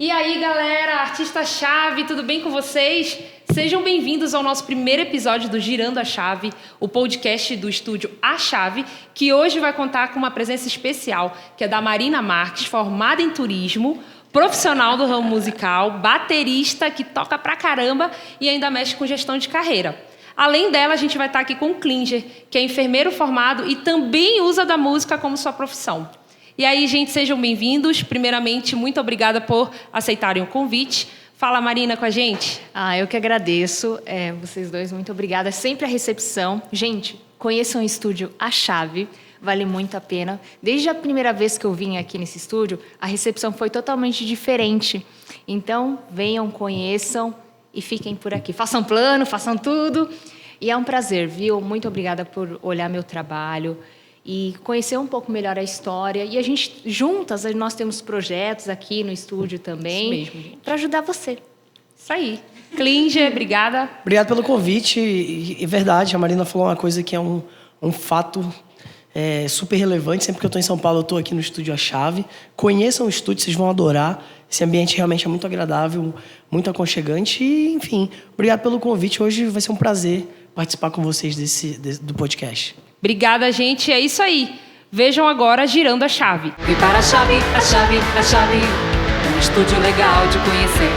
E aí, galera, artista-chave, tudo bem com vocês? Sejam bem-vindos ao nosso primeiro episódio do Girando a Chave, o podcast do estúdio A Chave, que hoje vai contar com uma presença especial, que é da Marina Marques, formada em turismo, profissional do ramo musical, baterista que toca pra caramba e ainda mexe com gestão de carreira. Além dela, a gente vai estar aqui com o Klinger, que é enfermeiro formado e também usa da música como sua profissão. E aí, gente, sejam bem-vindos. Primeiramente, muito obrigada por aceitarem o convite. Fala, Marina, com a gente. Eu que agradeço. Vocês dois, muito obrigada. Sempre a recepção. Gente, conheçam o estúdio A Chave. Vale muito a pena. Desde a primeira vez que eu vim aqui nesse estúdio, a recepção foi totalmente diferente. Então, venham, conheçam e fiquem por aqui. Façam plano, façam tudo. E é um prazer, viu? Muito obrigada por olhar meu trabalho e conhecer um pouco melhor a história. E a gente, juntas, nós temos projetos aqui no estúdio também, para ajudar você. Isso aí. Klinger, obrigada. Obrigado pelo convite. E verdade, a Marina falou uma coisa que é um fato super relevante. Sempre que eu estou em São Paulo, eu estou aqui no estúdio A Chave. Conheçam o estúdio, vocês vão adorar. Esse ambiente realmente é muito agradável, muito aconchegante. E, enfim, obrigado pelo convite. Hoje vai ser um prazer participar com vocês do podcast. Obrigada, gente. É isso aí. Vejam agora Girando a Chave. Vem para a chave, a chave, a chave. Um estúdio legal de conhecer.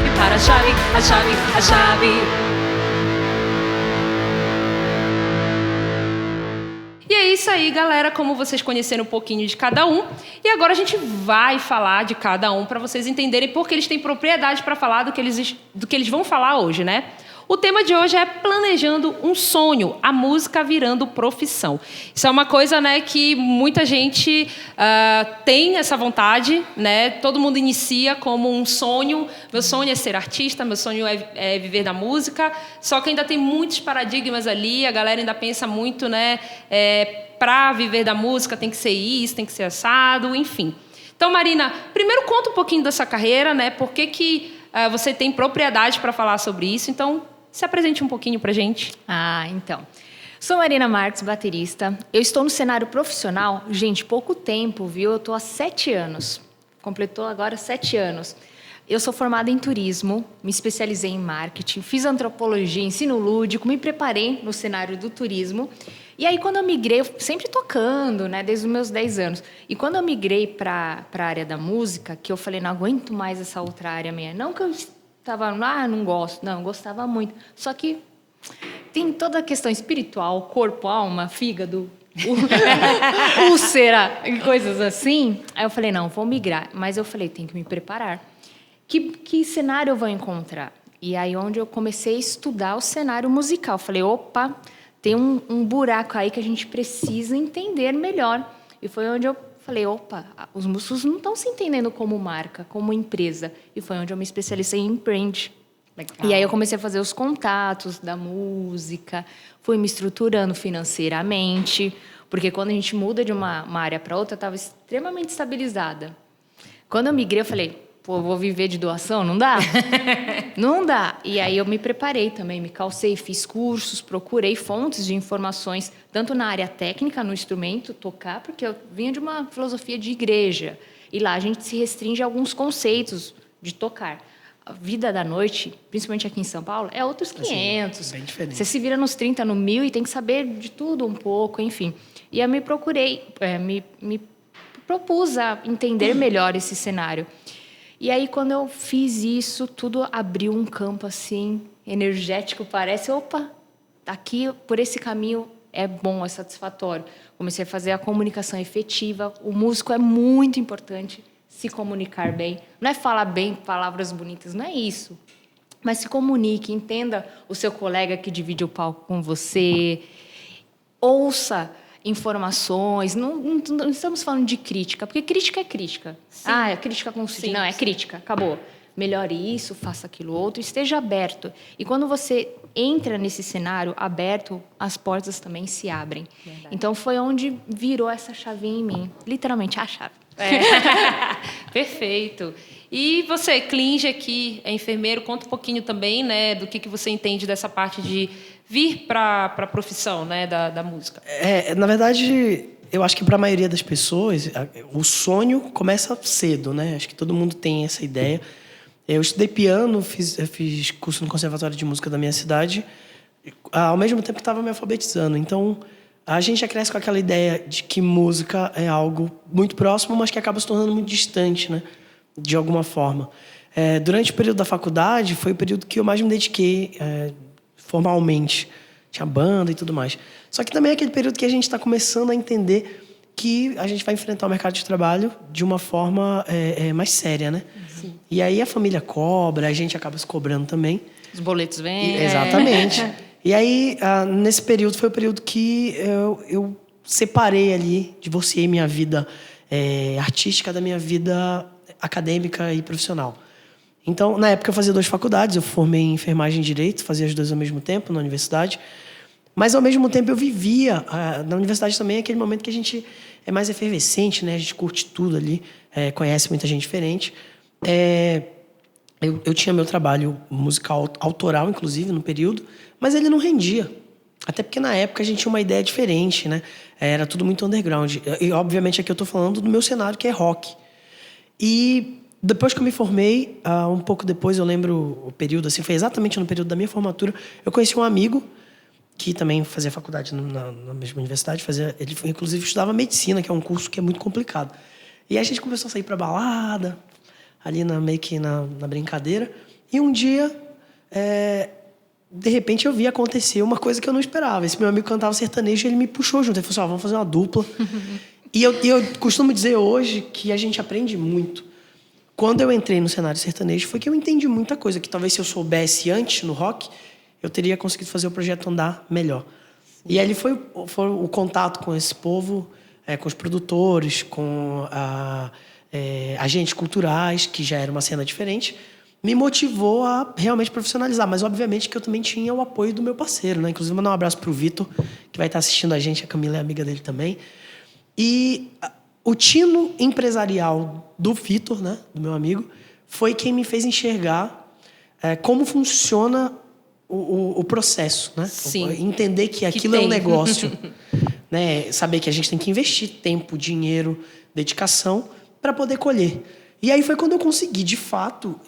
Vem para a chave, a chave, a chave. E é isso aí, galera. Como vocês conheceram um pouquinho de cada um. E agora a gente vai falar de cada um para vocês entenderem porque eles têm propriedade para falar do que eles vão falar hoje, né? O tema de hoje é planejando um sonho, a música virando profissão. Isso é uma coisa, né, que muita gente tem essa vontade, né? Todo mundo inicia como um sonho. Meu sonho é ser artista, meu sonho é viver da música. Só que ainda tem muitos paradigmas ali. A galera ainda pensa muito, né? Para viver da música tem que ser isso, tem que ser assado, enfim. Então, Marina, primeiro conta um pouquinho dessa carreira, né? Por que você tem propriedade para falar sobre isso? Então, se apresente um pouquinho pra gente. Então. Sou Marina Marques, baterista. Eu estou no cenário profissional, gente, pouco tempo, viu? Eu estou há 7 anos. Completou agora 7 anos. Eu sou formada em turismo, me especializei em marketing, fiz antropologia, ensino lúdico, me preparei no cenário do turismo. E aí, quando eu migrei, eu sempre tocando, né, desde os meus 10 anos. E quando eu migrei para a área da música, que eu falei, não aguento mais essa outra área minha. Não que eu estava, não gosto. Não, eu gostava muito. Só que tem toda a questão espiritual, corpo, alma, fígado, úlcera e coisas assim. Aí eu falei, não, vou migrar. Mas eu falei, tem que me preparar. Que cenário eu vou encontrar? E aí, onde eu comecei a estudar o cenário musical. Falei, opa, tem um buraco aí que a gente precisa entender melhor. E foi onde eu falei, opa, os músicos não estão se entendendo como marca, como empresa. E foi onde eu me especializei em brand. Legal. E aí eu comecei a fazer os contatos da música, fui me estruturando financeiramente, porque quando a gente muda de uma área para outra, eu estava extremamente estabilizada. Quando eu migrei, eu falei, pô, vou viver de doação? Não dá? Não dá. E aí eu me preparei também, me calcei, fiz cursos, procurei fontes de informações, tanto na área técnica, no instrumento, tocar, porque eu vinha de uma filosofia de igreja. E lá a gente se restringe a alguns conceitos de tocar. A vida da noite, principalmente aqui em São Paulo, é outros 500. Assim, bem diferente. Você se vira nos 30, no 1000 e tem que saber de tudo um pouco, enfim. E eu me procurei, me propus a entender melhor esse cenário. E aí, quando eu fiz isso, tudo abriu um campo, assim, energético, parece. Opa, aqui, por esse caminho, é bom, é satisfatório. Comecei a fazer a comunicação efetiva. O músico é muito importante se comunicar bem. Não é falar bem palavras bonitas, não é isso. Mas se comunique, entenda o seu colega que divide o palco com você. Ouça informações, não estamos falando de crítica, porque crítica é crítica. Sim. É crítica construtiva. Não, é crítica, acabou. Melhore isso, faça aquilo outro, esteja aberto. E quando você entra nesse cenário aberto, as portas também se abrem. Verdade. Então foi onde virou essa chavinha em mim, literalmente a chave. Perfeito. E você, Klinger, que é enfermeiro, conta um pouquinho também, né, do que você entende dessa parte de vir para a profissão, né, da música. Na verdade, eu acho que para a maioria das pessoas, o sonho começa cedo, né? Acho que todo mundo tem essa ideia. Eu estudei piano, fiz curso no Conservatório de Música da minha cidade, ao mesmo tempo que estava me alfabetizando. Então, a gente já cresce com aquela ideia de que música é algo muito próximo, mas que acaba se tornando muito distante, né? De alguma forma. Durante o período da faculdade, foi o período que eu mais me dediquei formalmente. Tinha banda e tudo mais. Só que também é aquele período que a gente está começando a entender que a gente vai enfrentar o mercado de trabalho de uma forma mais séria, né? Sim. E aí a família cobra, a gente acaba se cobrando também. Os boletos vêm. Exatamente. E aí, nesse período, foi o período que eu separei ali, divorciei minha vida artística da minha vida acadêmica e profissional. Então, na época, eu fazia 2 faculdades. Eu formei em enfermagem e direito, fazia as 2 ao mesmo tempo na universidade. Mas, ao mesmo tempo, eu vivia... na universidade também é aquele momento que a gente é mais efervescente, né? A gente curte tudo ali, conhece muita gente diferente. Eu tinha meu trabalho musical autoral, inclusive, no período, mas ele não rendia. Até porque, na época, a gente tinha uma ideia diferente, né? Era tudo muito underground. E, obviamente, aqui eu estou falando do meu cenário, que é rock. E depois que eu me formei, um pouco depois, eu lembro o período, assim, foi exatamente no período da minha formatura, eu conheci um amigo que também fazia faculdade na mesma universidade, ele inclusive estudava medicina, que é um curso que é muito complicado. E aí a gente começou a sair para balada, ali meio que na brincadeira, e um dia, de repente, eu vi acontecer uma coisa que eu não esperava. Esse meu amigo cantava sertanejo e ele me puxou junto, ele falou assim, vamos fazer uma dupla. E eu costumo dizer hoje que a gente aprende muito. Quando eu entrei no cenário sertanejo, foi que eu entendi muita coisa, que talvez se eu soubesse antes no rock, eu teria conseguido fazer o projeto andar melhor. E ali foi o contato com esse povo, com os produtores, com agentes culturais, que já era uma cena diferente, me motivou a realmente profissionalizar. Mas, obviamente, que eu também tinha o apoio do meu parceiro, né? Inclusive, mandar um abraço para o Vitor, que vai estar assistindo a gente. A Camila é amiga dele também. E o tino empresarial do Vitor, né? Do meu amigo, foi quem me fez enxergar como funciona o processo, né? Sim. Entender que aquilo é um negócio, né? Saber que a gente tem que investir tempo, dinheiro, dedicação para poder colher. E aí foi quando eu consegui, de fato,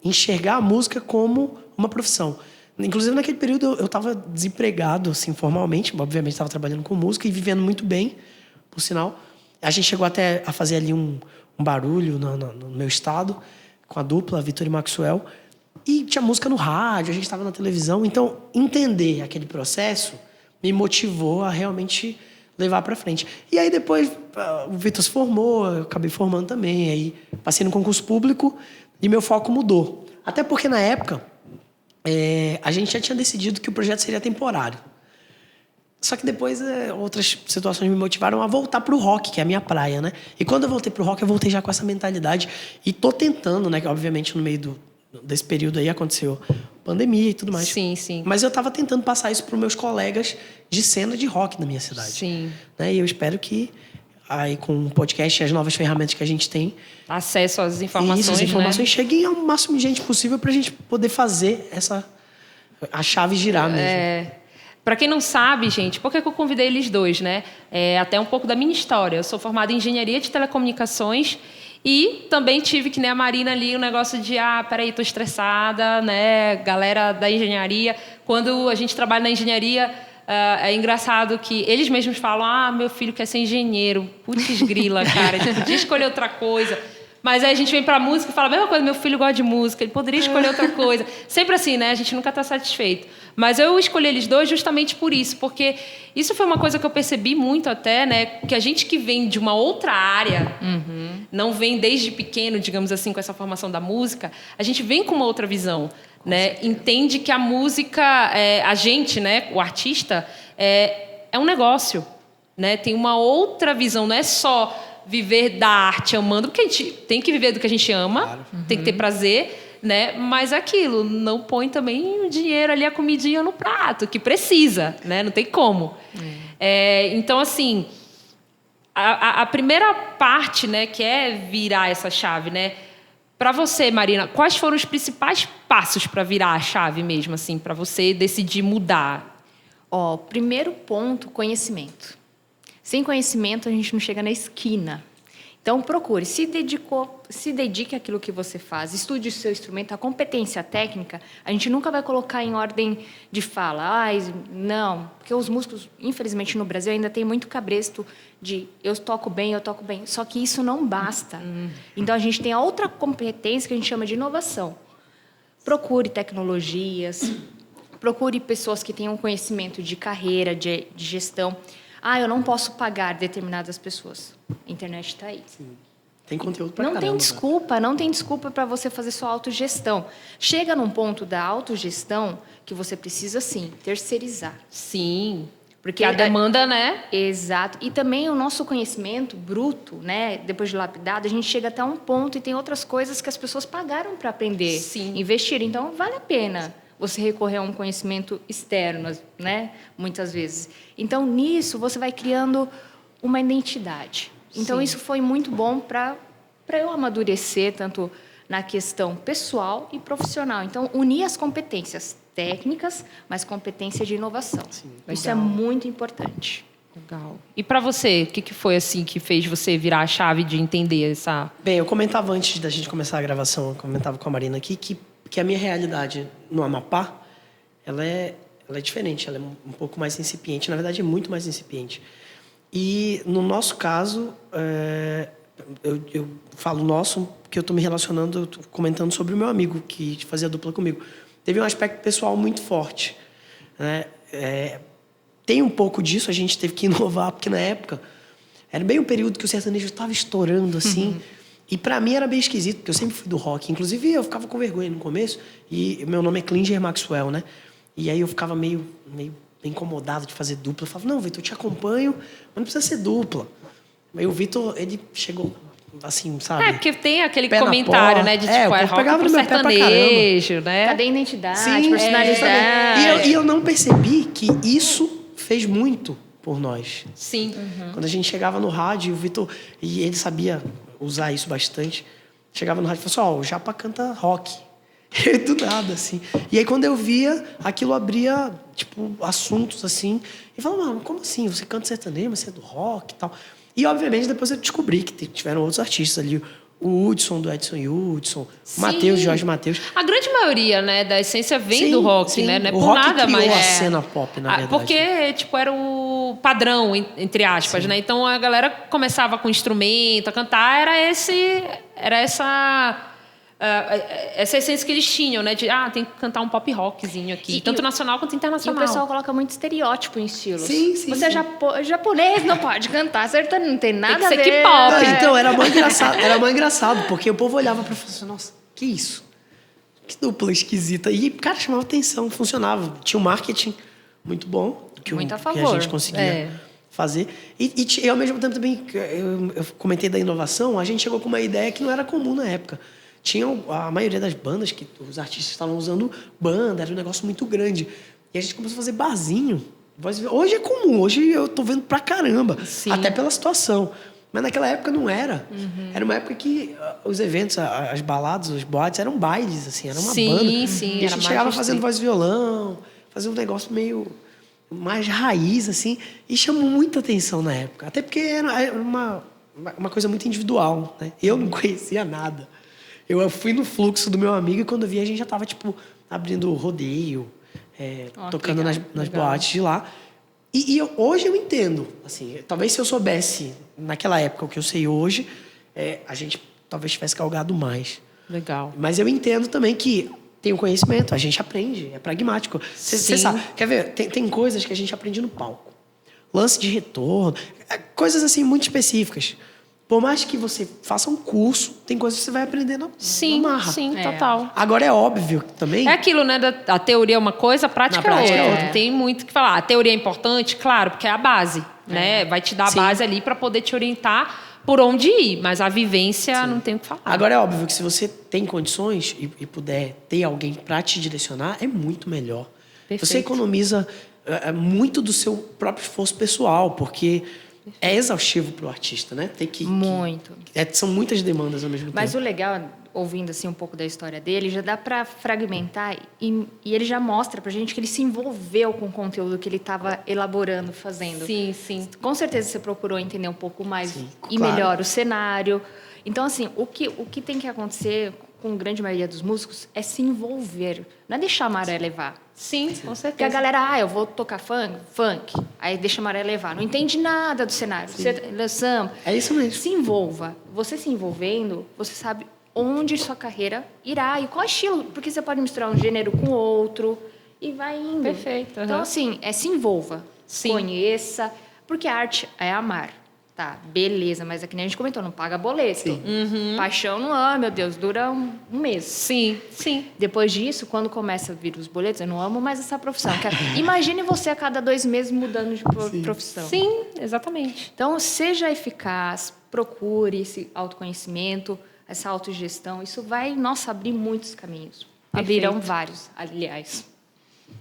enxergar a música como uma profissão. Inclusive, naquele período, eu estava desempregado, assim, formalmente. Obviamente, estava trabalhando com música e vivendo muito bem, por sinal. A gente chegou até a fazer ali um barulho no meu estado, com a dupla, Vitor e Maxwell. E tinha música no rádio, a gente estava na televisão. Então, entender aquele processo me motivou a realmente levar para frente. E aí, depois, o Vitor se formou, eu acabei formando também. Aí, passei no concurso público e meu foco mudou. Até porque, na época, a gente já tinha decidido que o projeto seria temporário. Só que depois, outras situações me motivaram a voltar pro rock, que é a minha praia, né? E quando eu voltei pro rock, eu voltei já com essa mentalidade. E tô tentando, né? Que, obviamente, no meio desse período aí aconteceu pandemia e tudo mais. Sim, sim. Mas eu estava tentando passar isso para os meus colegas de cena de rock na minha cidade. Sim. Né? E eu espero que, aí com o podcast e as novas ferramentas que a gente tem... Acesso às informações, as informações, né? Cheguem ao máximo de gente possível para a gente poder fazer a chave girar mesmo. Para quem não sabe, gente, por que eu convidei eles dois, né? Até um pouco da minha história. Eu sou formada em Engenharia de Telecomunicações e também tive, que nem a Marina ali, o negócio de, peraí, tô estressada, né? Galera da engenharia. Quando a gente trabalha na engenharia, é engraçado que eles mesmos falam, meu filho quer ser engenheiro. Putz grila, cara, ele podia escolher outra coisa. Mas aí a gente vem pra música e fala a mesma coisa, meu filho gosta de música, ele poderia escolher outra coisa. Sempre assim, né? A gente nunca está satisfeito. Mas eu escolhi eles dois justamente por isso, porque isso foi uma coisa que eu percebi muito até, né? Que a gente que vem de uma outra área, não vem desde pequeno, digamos assim, com essa formação da música, a gente vem com uma outra visão, né? Entende que a música, a gente, né? O artista, é um negócio, né? Tem uma outra visão, não é só viver da arte amando, porque a gente tem que viver do que a gente ama, claro. Tem que ter prazer, né? Mas aquilo, não põe também o dinheiro ali, a comidinha no prato, que precisa, né? Não tem como. Então, assim, a primeira parte, né, que é virar essa chave, né? Para você, Marina, quais foram os principais passos para virar a chave mesmo, assim, para você decidir mudar? Primeiro ponto, conhecimento. Sem conhecimento, a gente não chega na esquina. Então, procure, se dedique àquilo que você faz, estude o seu instrumento, a competência técnica, a gente nunca vai colocar em ordem de fala. Não, porque os músicos, infelizmente, no Brasil ainda tem muito cabresto de eu toco bem. Só que isso não basta. Então, a gente tem a outra competência que a gente chama de inovação. Procure tecnologias, procure pessoas que tenham conhecimento de carreira, de gestão. Eu não posso pagar determinadas pessoas. A internet está aí. Sim. Tem conteúdo pra não caramba. Não tem desculpa para você fazer sua autogestão. Chega num ponto da autogestão que você precisa, sim, terceirizar. Sim. Porque a demanda, né? Exato. E também o nosso conhecimento bruto, né? Depois de lapidado, a gente chega até um ponto e tem outras coisas que as pessoas pagaram para aprender. Sim. Investir. Então, vale a pena você recorrer a um conhecimento externo, né? Muitas vezes. Então, nisso, você vai criando uma identidade. Então, Sim. isso foi muito bom para eu amadurecer, tanto na questão pessoal e profissional. Então, unir as competências técnicas, mas competência de inovação. Sim, isso é muito importante. Legal. E para você, o que foi assim que fez você virar a chave de entender essa... Bem, eu comentava antes da gente começar a gravação, eu comentava com a Marina aqui que a minha realidade no Amapá, ela é diferente, ela é um pouco mais incipiente, na verdade é muito mais incipiente. E no nosso caso, eu falo nosso porque eu estou me relacionando, eu estou comentando sobre o meu amigo que fazia dupla comigo. Teve um aspecto pessoal muito forte, né? Tem um pouco disso, a gente teve que inovar, porque na época era bem o período que o sertanejo estava estourando, assim. E para mim era bem esquisito, porque eu sempre fui do rock. Inclusive, eu ficava com vergonha no começo. E meu nome é Klinger Maxwell, né? E aí eu ficava meio incomodado de fazer dupla. Eu falava, não, Vitor, eu te acompanho, mas não precisa ser dupla. Aí o Vitor, ele chegou assim, sabe? porque tem aquele Pé na comentário, porta. né? De tipo, rock pegava pro no meu pé pra sertanejo, né? Cadê a identidade, Sim, personalidade? E eu não percebi que isso fez muito por nós. Sim. Quando a gente chegava no rádio, o Vitor... E ele sabia usar isso bastante. Chegava no rádio e falava assim, o Japa canta rock. E do nada, assim. E aí, quando eu via, aquilo abria, tipo, assuntos, assim. E falava, mano, como assim? Você canta sertanejo, mas você é do rock e tal. E, obviamente, depois eu descobri que tiveram outros artistas ali. O Hudson, do Edson Hudson. O Matheus, Jorge Matheus. A grande maioria, né, da essência vem Sim, do rock, sim. né? Não é O por rock nada, criou mas... a cena pop, na verdade. Porque, tipo, era o padrão, entre aspas, né? Então, a galera começava com instrumento, a cantar, era essa essência que eles tinham, né? De, tem que cantar um pop rockzinho aqui. Tanto nacional quanto E o internacional. pessoal coloca muito estereótipo em estilos. Sim. Você é japonês, não pode cantar sertanejo, não tem nada Tem que ser a ver. K-pop. Então, era mó engraçado, porque o povo olhava pra falar assim, nossa, que isso? Que dupla esquisita. E, cara, chamava atenção, funcionava. Tinha um marketing muito bom, Muito a que favor. a gente conseguia fazer. E, ao mesmo tempo, também, eu comentei da inovação, a gente chegou com uma ideia que não era comum na época. Tinha a maioria das bandas, que os artistas estavam usando banda, era um negócio muito grande. E a gente começou a fazer barzinho. Hoje é comum, hoje eu tô vendo pra caramba. Sim. Até pela situação. Mas naquela época não era. Era uma época que os eventos, as baladas, os boates eram bailes, assim, era uma banda. Sim, E a era gente mais chegava restrito. fazendo voz e violão, fazia um negócio meio mais raiz, assim, e chamou muita atenção na época. Até porque era uma coisa muito individual, né? Eu não conhecia nada. Eu fui no fluxo do meu amigo e quando eu vi a gente já tava, tipo, abrindo rodeio, tocando nas boates de lá. E hoje eu entendo, assim, talvez se eu soubesse naquela época o que eu sei hoje, a gente talvez tivesse galgado mais. Legal. Mas eu entendo também que tem o conhecimento, a gente aprende, é pragmático. Você sabe, quer ver? Tem coisas que a gente aprende no palco. Lance de retorno, coisas assim muito específicas. Por mais que você faça um curso, tem coisas que você vai aprender na marra. Sim, total. Agora é óbvio também... É aquilo, né? A teoria é uma coisa, a prática, Na prática é outra. é outra. Não tem muito o que falar. A teoria é importante, claro, porque é a base, né? Vai te dar a base ali para poder te orientar por onde ir. Mas a vivência não tem o que falar. Agora é óbvio que se você tem condições e puder ter alguém para te direcionar, é muito melhor. Perfeito. Você economiza muito do seu próprio esforço pessoal, porque é exaustivo para o artista, né? Muito. São muitas demandas ao mesmo tempo. Mas o legal, ouvindo assim um pouco da história dele, já dá para fragmentar e ele já mostra pra gente que ele se envolveu com o conteúdo que ele estava elaborando, fazendo. Sim, sim. Com certeza você procurou entender um pouco mais Sim, e claro. melhor o cenário. Então, assim, o que tem que acontecer com a grande maioria dos músicos é se envolver, não é deixar a maré levar. Sim, com certeza. Porque a galera, eu vou tocar funk, aí deixa a maré levar. Não entende nada do cenário. Você samba. É isso mesmo. Se envolva. Você se envolvendo, você sabe onde sua carreira irá e qual estilo. Porque você pode misturar um gênero com outro e vai indo. Perfeito, Então, assim, se envolva. Sim. Conheça. Porque a arte é amar. Tá, beleza, mas é que nem a gente comentou, não paga boleto. Paixão não, meu Deus, dura um mês. Sim, sim. Depois disso, quando começa a vir os boletos, eu não amo mais essa profissão. Imagine você a cada 2 meses mudando de profissão. Sim, exatamente. Então, seja eficaz, procure esse autoconhecimento, essa autogestão. Isso vai, nossa, abrir muitos caminhos. Abrirão vários, aliás.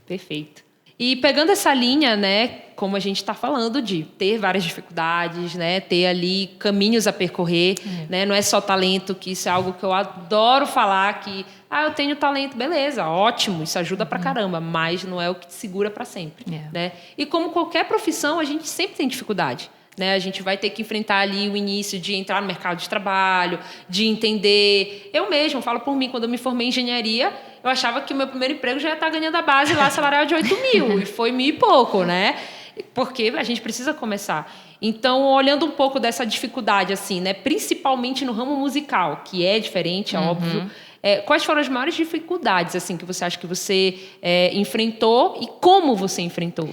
Perfeito. E pegando essa linha, né, como a gente está falando, de ter várias dificuldades, né, ter ali caminhos a percorrer, né, não é só talento, que isso é algo que eu adoro falar, que, eu tenho talento, beleza, ótimo, isso ajuda pra caramba, mas não é o que te segura para sempre, né? E como qualquer profissão, a gente sempre tem dificuldade. Né? A gente vai ter que enfrentar ali o início de entrar no mercado de trabalho, de entender... Eu mesmo falo por mim, quando eu me formei em engenharia, eu achava que o meu primeiro emprego já ia estar ganhando a base lá salarial de 8 mil, e foi 1.000 e pouco, né? Porque a gente precisa começar. Então, olhando um pouco dessa dificuldade, assim, né? Principalmente no ramo musical, que é diferente, é óbvio, quais foram as maiores dificuldades assim, que você acha que você enfrentou e como você enfrentou?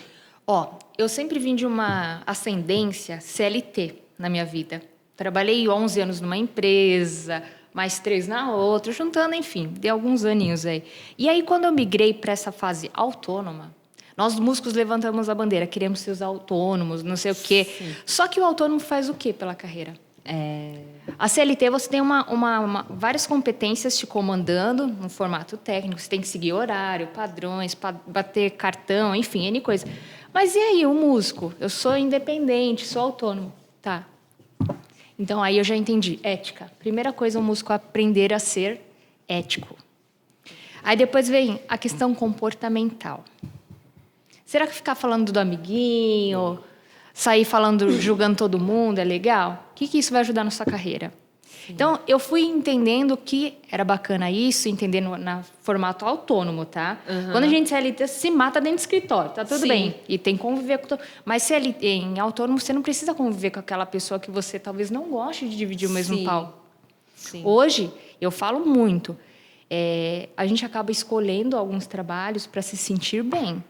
Eu sempre vim de uma ascendência CLT na minha vida. Trabalhei 11 anos numa empresa, mais 3 na outra, juntando, enfim, dei alguns aninhos aí. E aí, quando eu migrei para essa fase autônoma, nós músicos levantamos a bandeira, queremos ser os autônomos, não sei o quê. Sim. Só que o autônomo faz o quê pela carreira? A CLT, você tem várias competências te comandando no formato técnico. Você tem que seguir horário, padrões, bater cartão, enfim, N coisa. Mas e aí, o músico? Eu sou independente, sou autônomo. Tá. Então, aí eu já entendi. Ética. Primeira coisa, o músico aprender a ser ético. Aí depois vem a questão comportamental. Será que ficar falando do amiguinho, sair falando, julgando todo mundo é legal? O que isso vai ajudar na sua carreira? Sim. Então, eu fui entendendo que era bacana isso, entendendo no formato autônomo, tá? Quando a gente CLT, se mata dentro do escritório, tá tudo bem. E tem que conviver com... Mas CLT, em autônomo, você não precisa conviver com aquela pessoa que você talvez não goste de dividir o mesmo palco. Sim. Hoje, eu falo muito... a gente acaba escolhendo alguns trabalhos para se sentir bem.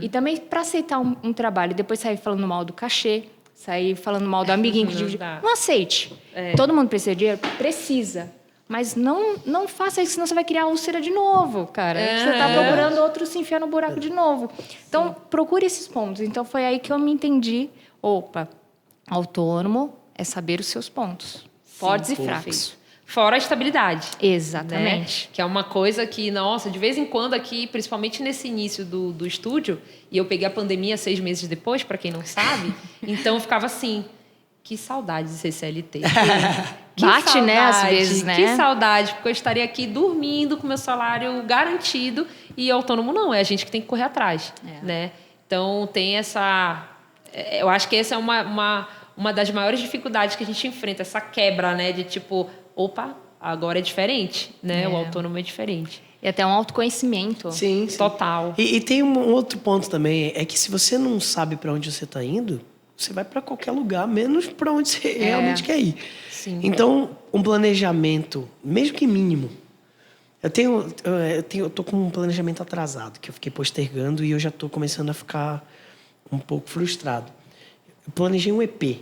E também para aceitar um trabalho e depois sair falando mal do cachê, sair falando mal do amiguinho que divide. Não aceite. Todo mundo precisa de dinheiro? Precisa. Mas não faça isso, senão você vai criar úlcera de novo, cara. Você está procurando outro se enfiar no buraco de novo. Então, procure esses pontos. Então, foi aí que eu me entendi. Autônomo é saber os seus pontos. Fortes e fracos. Fora a estabilidade. Exatamente. Né? Que é uma coisa que, nossa, de vez em quando aqui, principalmente nesse início do estúdio, e eu peguei a pandemia 6 meses depois, para quem não sabe, então eu ficava assim, que saudade de ser CLT. Bate, saudade, né, às vezes, né? Que saudade, porque eu estaria aqui dormindo com meu salário garantido e autônomo não, é a gente que tem que correr atrás, né? Então, tem essa... Eu acho que essa é uma das maiores dificuldades que a gente enfrenta, essa quebra, né, de tipo... agora é diferente, né? O autônomo é diferente. E até um autoconhecimento. Sim. Total. E tem um outro ponto também, é que se você não sabe para onde você está indo, você vai para qualquer lugar, menos para onde você realmente quer ir. Sim. Então, um planejamento, mesmo que mínimo. Eu tô com um planejamento atrasado, que eu fiquei postergando e eu já estou começando a ficar um pouco frustrado. Eu planejei um EP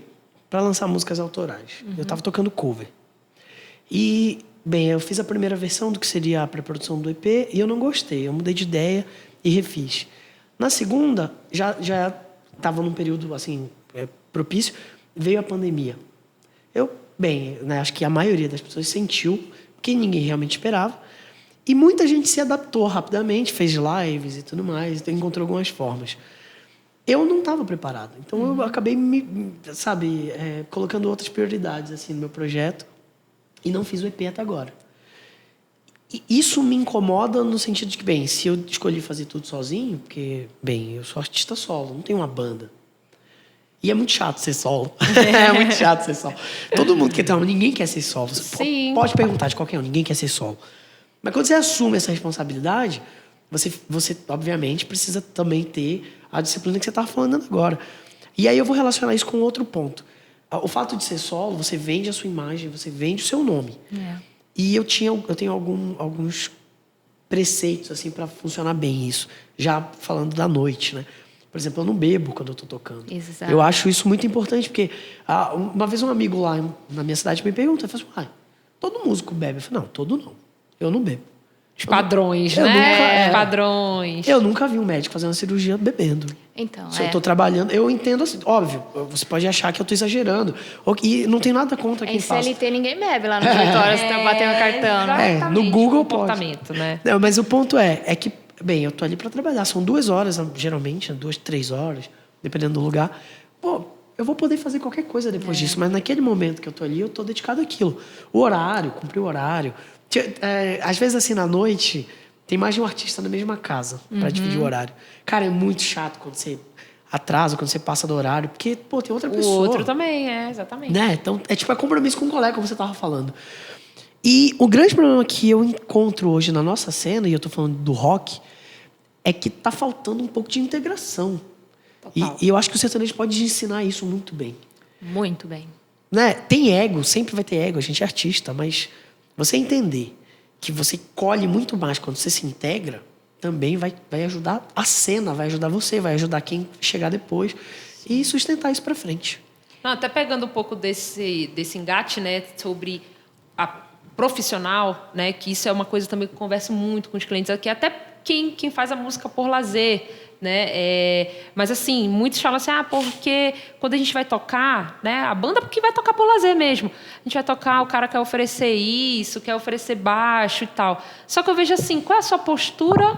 para lançar músicas autorais. Eu estava tocando cover. E, bem, eu fiz a primeira versão do que seria a pré-produção do EP e eu não gostei. Eu mudei de ideia e refiz. Na segunda, já estava num período, assim, propício, veio a pandemia. Né, acho que a maioria das pessoas sentiu, que ninguém realmente esperava. E muita gente se adaptou rapidamente, fez lives e tudo mais, então encontrou algumas formas. Eu não estava preparado. Então, eu acabei, colocando outras prioridades assim, no meu projeto. E não fiz o EP até agora. E isso me incomoda no sentido de que, bem, se eu escolhi fazer tudo sozinho, porque, bem, eu sou artista solo, não tenho uma banda. E é muito chato ser solo. É muito chato ser solo. Todo mundo quer ter uma... Ninguém quer ser solo. Você Sim. pode perguntar de qualquer um, ninguém quer ser solo. Mas quando você assume essa responsabilidade, você obviamente, precisa também ter a disciplina que você estava falando agora. E aí eu vou relacionar isso com outro ponto. O fato de ser solo, você vende a sua imagem, você vende o seu nome. E eu tenho alguns preceitos assim para funcionar bem isso. Já falando da noite, né? Por exemplo, eu não bebo quando eu tô tocando. Exato. Eu acho isso muito importante, porque uma vez um amigo lá na minha cidade me perguntou, ele falou assim, todo músico bebe? Eu falei, não, todo não. Eu não bebo. Os padrões, eu né? nunca- Padrões. Eu nunca vi um médico fazer uma cirurgia bebendo. Então, Se eu tô trabalhando, eu entendo assim, óbvio, você pode achar que eu tô exagerando. E não tem nada contra quem Em faz. CLT ninguém bebe lá no escritório, você tá batendo cartão, né? Exatamente, no Google comportamento, né? Não, mas o ponto é que, bem, eu tô ali para trabalhar. São 2 horas, geralmente, 2, 3 horas, dependendo do lugar. Pô, eu vou poder fazer qualquer coisa depois disso, mas naquele momento que eu tô ali, eu tô dedicado àquilo. O horário, cumprir o horário. Às vezes, assim, na noite, tem mais de um artista na mesma casa para dividir o horário. Cara, é muito chato quando você atrasa, quando você passa do horário, porque, pô, tem outra O pessoa. outro também, exatamente. Né? Então, é compromisso com um colega, como você estava falando. E o grande problema que eu encontro hoje na nossa cena, e eu estou falando do rock, é que tá faltando um pouco de integração. E eu acho que o sertanejo pode ensinar isso muito bem. Muito bem. Né? Tem ego, sempre vai ter ego, a gente é artista, mas você entender que você colhe muito mais quando você se integra, também vai ajudar a cena, vai ajudar você, vai ajudar quem chegar depois e sustentar isso para frente. Não, até pegando um pouco desse engate, né, sobre a profissional, né, que isso é uma coisa também que eu converso muito com os clientes aqui, até quem faz a música por lazer, né, mas assim, muitos falam assim, porque quando a gente vai tocar, né, a banda porque vai tocar por lazer mesmo, a gente vai tocar, o cara quer oferecer isso, quer oferecer baixo e tal, só que eu vejo assim, qual é a sua postura,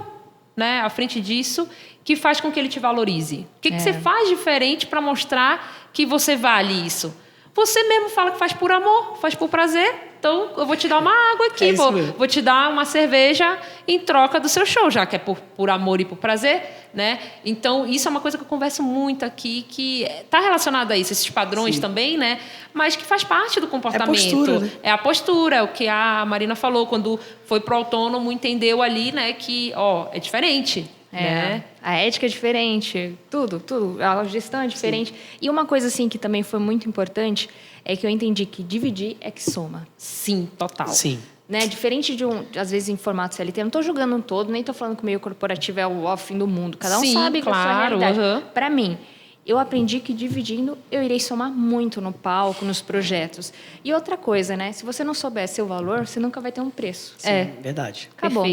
né, à frente disso, que faz com que ele te valorize? O que você faz diferente para mostrar que você vale isso? Você mesmo fala que faz por amor, faz por prazer. Então, eu vou te dar uma água aqui, vou te dar uma cerveja em troca do seu show, já que é por amor e por prazer, né? Então, isso é uma coisa que eu converso muito aqui, que está relacionada a isso, esses padrões também, né? Mas que faz parte do comportamento. É a postura, né? É a postura, é o que a Marina falou, quando foi pro autônomo, entendeu ali, né, que, é diferente. Né? A ética é diferente, tudo. A gestão é diferente. E uma coisa, assim, que também foi muito importante é que eu entendi que dividir é que soma. Sim, total. Sim. Né? Diferente de às vezes, em formato CLT, eu não estou julgando um todo, nem estou falando que o meio corporativo é o fim do mundo. Cada um Sim, sabe que é a sua claro, realidade. Para mim, eu aprendi que dividindo, eu irei somar muito no palco, nos projetos. E outra coisa, né? Se você não souber seu valor, você nunca vai ter um preço. Sim, verdade. Acabou.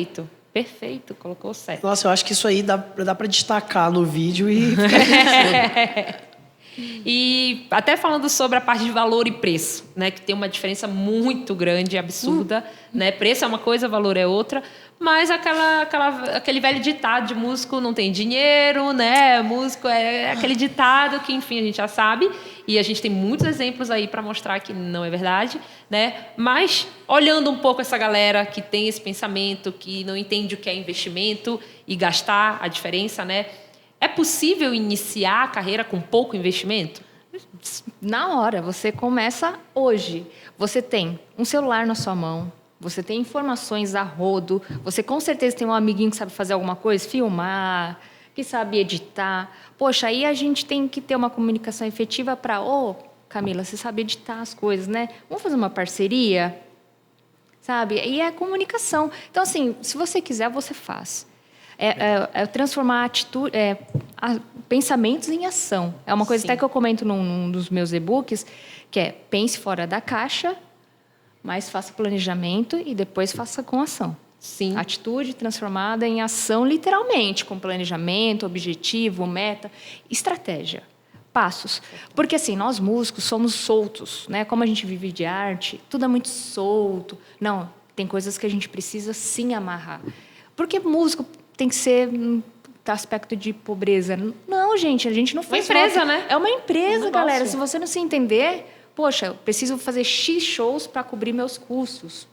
Perfeito, colocou certo. Nossa, eu acho que isso aí dá para destacar no vídeo e ficar E até falando sobre a parte de valor e preço, né, que tem uma diferença muito grande, absurda, né? Preço é uma coisa, valor é outra, mas aquele velho ditado de músico não tem dinheiro, né? Músico é aquele ditado que, enfim, a gente já sabe, e a gente tem muitos exemplos aí para mostrar que não é verdade, né? Mas olhando um pouco essa galera que tem esse pensamento, que não entende o que é investimento e gastar a diferença, né? É possível iniciar a carreira com pouco investimento? Na hora, você começa hoje. Você tem um celular na sua mão, você tem informações a rodo, você com certeza tem um amiguinho que sabe fazer alguma coisa, filmar, que sabe editar. Poxa, aí a gente tem que ter uma comunicação efetiva para... Camila, você sabe editar as coisas, né? Vamos fazer uma parceria? Sabe? E é a comunicação. Então, assim, se você quiser, você faz. É transformar pensamentos em ação. É uma coisa até que eu comento num dos meus e-books, que é pense fora da caixa, mas faça planejamento e depois faça com ação. Sim. Atitude transformada em ação, literalmente, com planejamento, objetivo, meta, estratégia, passos. Porque, assim, nós músicos somos soltos, né? Como a gente vive de arte, tudo é muito solto. Não, tem coisas que a gente precisa, sim, amarrar. Porque músico tem que ser aspecto de pobreza. Não, gente, a gente não faz... Uma empresa, rock. né? É uma empresa, Um galera. negócio. Se você não se entender, poxa, eu preciso fazer X shows para cobrir meus custos.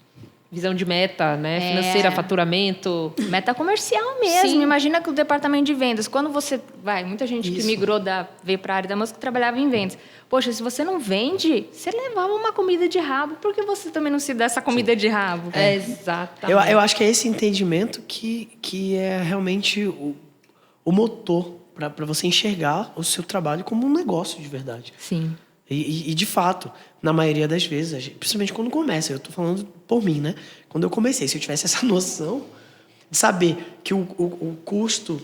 visão de meta, né? Financeira, faturamento. Meta comercial mesmo. Sim. Imagina que o departamento de vendas, quando você muita gente que migrou veio para a área da música trabalhava em vendas. Poxa, se você não vende, você levava uma comida de rabo, por que você também não se dá essa comida de rabo? Exatamente. Eu acho que é esse entendimento que é realmente o motor para você enxergar o seu trabalho como um negócio de verdade. Sim. E de fato, na maioria das vezes, principalmente quando começa, eu estou falando por mim, né? Quando eu comecei, se eu tivesse essa noção de saber que o custo,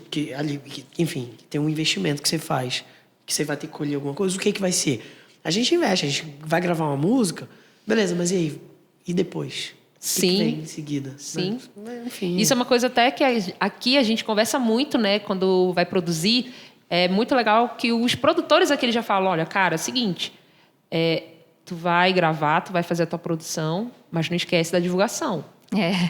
enfim, tem um investimento que você faz, que você vai ter que colher alguma coisa, o que vai ser? A gente investe, a gente vai gravar uma música, beleza, mas e aí? E depois? O que vem em seguida? Sim. Né? Enfim. Isso é uma coisa até que aqui a gente conversa muito, né? Quando vai produzir. É muito legal que os produtores aqui eles já falam, olha, cara, é o seguinte, tu vai gravar, tu vai fazer a tua produção, mas não esquece da divulgação.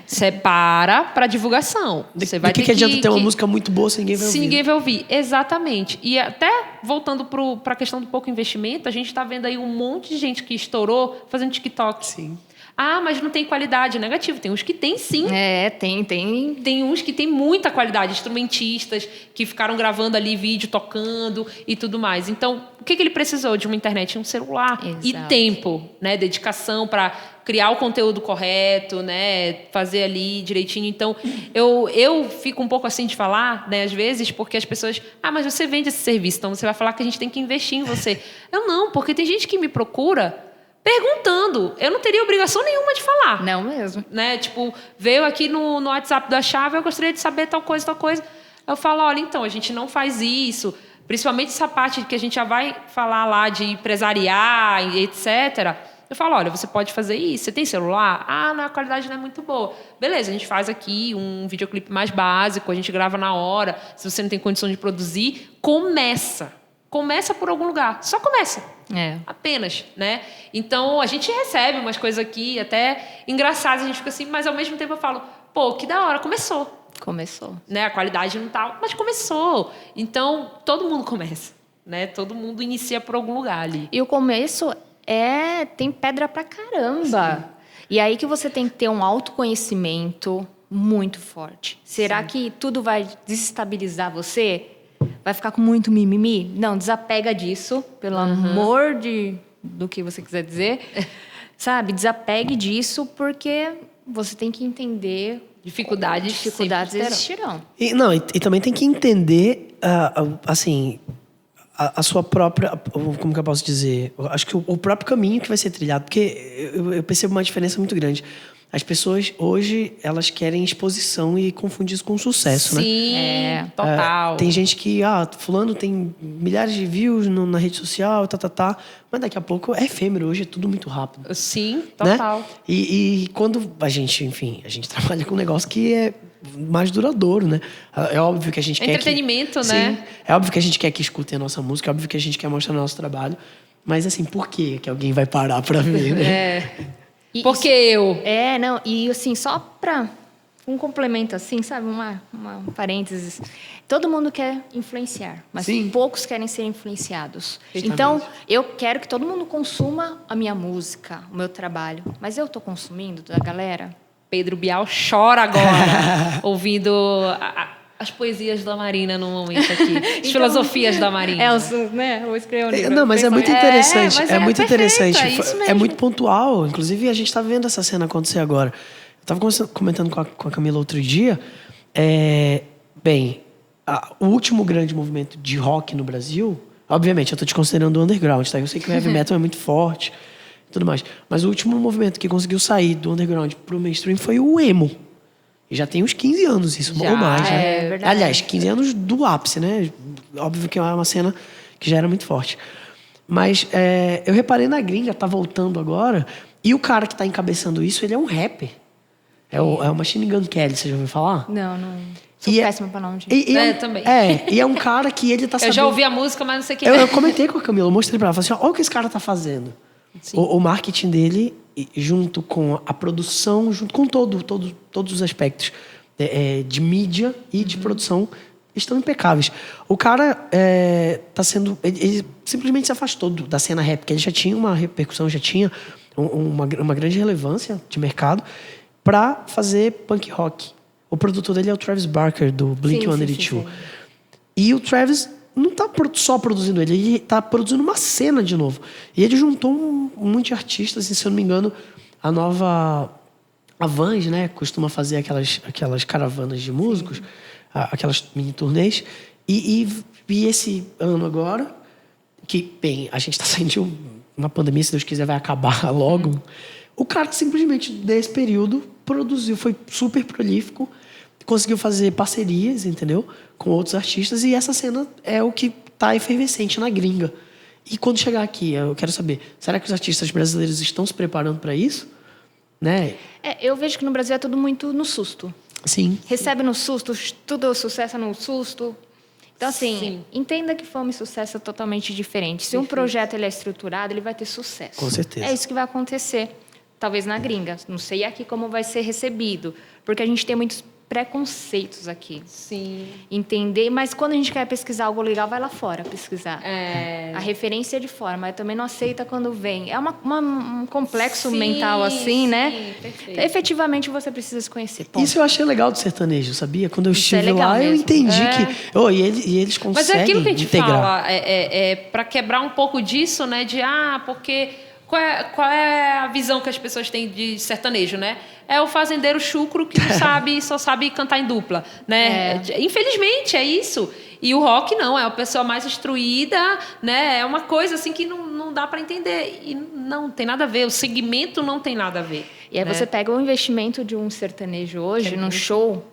Separa para divulgação. Você vai o que adianta ter uma música muito boa se ninguém vai ouvir? Se ninguém vai ouvir, exatamente. E até voltando para a questão do pouco investimento, a gente está vendo aí um monte de gente que estourou fazendo TikTok. Sim. Ah, mas não tem qualidade. Negativo. Tem uns que tem, sim. Tem. Tem uns que tem muita qualidade. Instrumentistas que ficaram gravando ali vídeo, tocando e tudo mais. Então, o que ele precisou? De uma internet e um celular. Exato. E tempo, né? Dedicação para criar o conteúdo correto, né? Fazer ali direitinho. Então, eu fico um pouco assim de falar, né? Às vezes, porque as pessoas... Ah, mas você vende esse serviço, então você vai falar que a gente tem que investir em você. Eu não, porque tem gente que me procura... perguntando. Eu não teria obrigação nenhuma de falar. Não mesmo. Né? Tipo, veio aqui no WhatsApp da Chave, eu gostaria de saber tal coisa. Eu falo, olha, então, a gente não faz isso. Principalmente essa parte que a gente já vai falar lá de empresariar, etc. Eu falo, olha, você pode fazer isso. Você tem celular? Ah, não, a qualidade não é muito boa. Beleza, a gente faz aqui um videoclipe mais básico, a gente grava na hora. Se você não tem condição de produzir, começa. Começa por algum lugar. Só começa. Apenas, né? Então, a gente recebe umas coisas aqui até engraçadas. A gente fica assim, mas ao mesmo tempo eu falo, pô, que da hora, começou. Né? A qualidade não tá, mas começou. Então, todo mundo começa, né? Todo mundo inicia por algum lugar ali. E o começo tem pedra pra caramba. Sim. E aí que você tem que ter um autoconhecimento muito forte. Será que tudo vai desestabilizar você? Vai ficar com muito mimimi? Não, desapega disso, pelo amor do que você quiser dizer. Sabe? Desapegue disso, porque você tem que entender... Dificuldades existirão. E também tem que entender, assim, a sua própria... Como que eu posso dizer? Acho que o próprio caminho que vai ser trilhado. Porque eu percebo uma diferença muito grande. As pessoas, hoje, elas querem exposição e confundem isso com sucesso, né? Sim, total. Tem gente que, fulano tem milhares de views na rede social, mas daqui a pouco é efêmero, hoje é tudo muito rápido. Sim, total. Né? E quando a gente trabalha com um negócio que é mais duradouro, né? É óbvio que a gente quer entretenimento, né? Sim, é óbvio que a gente quer que escutem a nossa música, é óbvio que a gente quer mostrar o nosso trabalho, mas assim, por que alguém vai parar pra ver, né? Porque eu... E assim, só para um complemento assim, sabe? Um parênteses. Todo mundo quer influenciar, mas poucos querem ser influenciados. Então, eu quero que todo mundo consuma a minha música, o meu trabalho. Mas eu estou consumindo da galera? Pedro Bial chora agora, ouvindo... as poesias da Marina no momento aqui. As filosofias da Marina. Vou escrever um livro. Não, mas é muito interessante. Mas é muito perfeito, interessante. é isso mesmo. É muito pontual. Inclusive, a gente está vendo essa cena acontecer agora. Eu estava comentando com a Camila outro dia. O último grande movimento de rock no Brasil... Obviamente, eu estou te considerando o underground, tá? Eu sei que o heavy metal é muito forte e tudo mais. Mas o último movimento que conseguiu sair do underground pro mainstream foi o emo. E já tem uns 15 anos isso, ou mais, né? É verdade. Aliás, 15 anos do ápice, né? Óbvio que é uma cena que já era muito forte. Mas eu reparei na gringa, tá voltando agora, e o cara que tá encabeçando isso, ele é um rapper. É o Machine Gun Kelly, você já ouviu falar? Não. Sou péssima pra nome. Eu também. E é um cara que ele tá sabendo... Eu já ouvi a música, mas não sei quem Eu comentei com a Camila, eu mostrei pra ela, falei assim, olha o que esse cara tá fazendo. O marketing dele, junto com a produção, junto com todos os aspectos de mídia e de produção, estão impecáveis. O cara tá sendo... Ele simplesmente se afastou da cena rap, porque ele já tinha uma repercussão, já tinha uma grande relevância de mercado, pra fazer punk rock. O produtor dele é o Travis Barker, do Blink-182. sim. E o Travis não tá só produzindo ele tá produzindo uma cena de novo. E ele juntou um monte de artistas, e, se eu não me engano, a nova... A Vans, né, costuma fazer aquelas caravanas de músicos, aquelas mini turnês. E esse ano agora, que, bem, a gente está saindo de uma pandemia, se Deus quiser vai acabar logo. O cara simplesmente, nesse período, produziu, foi super prolífico, conseguiu fazer parcerias, entendeu? Com outros artistas, e essa cena é o que tá efervescente na gringa. E quando chegar aqui, eu quero saber, será que os artistas brasileiros estão se preparando para isso? Né? Eu vejo que no Brasil é tudo muito no susto. Sim. Recebe no susto, tudo sucesso no susto. Então, assim, Sim. entenda que fome e sucesso é totalmente diferente. Se um projeto ele é estruturado, ele vai ter sucesso. Com certeza. É isso que vai acontecer. Talvez na gringa. Não sei aqui como vai ser recebido. Porque a gente tem muitos preconceitos aqui. Sim. Entender, mas quando a gente quer pesquisar algo legal, vai lá fora pesquisar. É. A referência é de fora, mas também não aceita quando vem. É um complexo Sim, mental assim, né? sim, perfeito. Efetivamente, você precisa se conhecer. Ponto. Isso eu achei legal do sertanejo, sabia? Quando eu Isso é estive legal lá, eu mesmo. entendi que... e eles conseguem Mas é aquilo que a gente integrar. fala, para quebrar um pouco disso, né? De, porque... Qual é a visão que as pessoas têm de sertanejo, né? É o fazendeiro chucro que não sabe, só sabe cantar em dupla, né? Infelizmente, é isso. E o rock não, é a pessoa mais instruída, né? É uma coisa assim que não dá para entender. E não tem nada a ver, o segmento não tem nada a ver. E aí né? você pega o investimento de um sertanejo hoje, num show,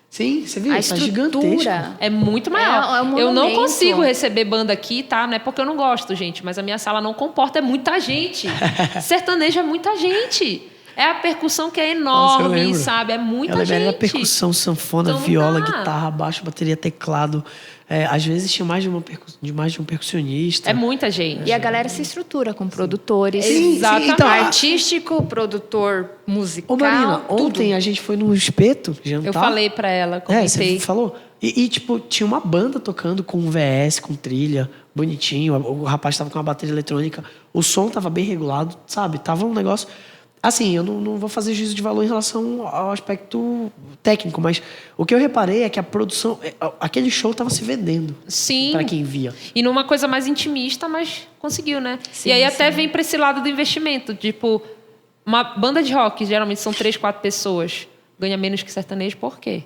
Sim, você viu? a Tá gigantesco. estrutura... É muito maior. É um eu não monumento. consigo receber banda aqui, tá? Não é porque eu não gosto, gente, mas a minha sala não comporta, é muita gente. Sertanejo é muita gente. É a percussão que é Nossa, eu enorme, lembro. sabe? É muita Ela gente. era percussão, sanfona, Então não viola, dá. guitarra, baixo, bateria, teclado. Às vezes tinha mais de um percussionista. É muita gente. E a galera se estrutura com produtores. Sim, Exatamente. então, Artístico, produtor musical. Ô, Marina, tudo. ontem a gente foi num espeto jantar. Eu falei pra ela, Você comentei. falou? Tipo, tinha uma banda tocando com VS, com trilha, bonitinho. O rapaz tava com uma bateria eletrônica. O som tava bem regulado, sabe? Tava um negócio... Assim, eu não vou fazer juízo de valor em relação ao aspecto técnico, mas o que eu reparei é que a produção... Aquele show tava se vendendo. Sim. Para quem via. E numa coisa mais intimista, mas conseguiu, né? Sim, e aí até sim. vem pra esse lado do investimento. Tipo, uma banda de rock, geralmente são 3, 4 pessoas, ganha menos que sertanejo, por quê?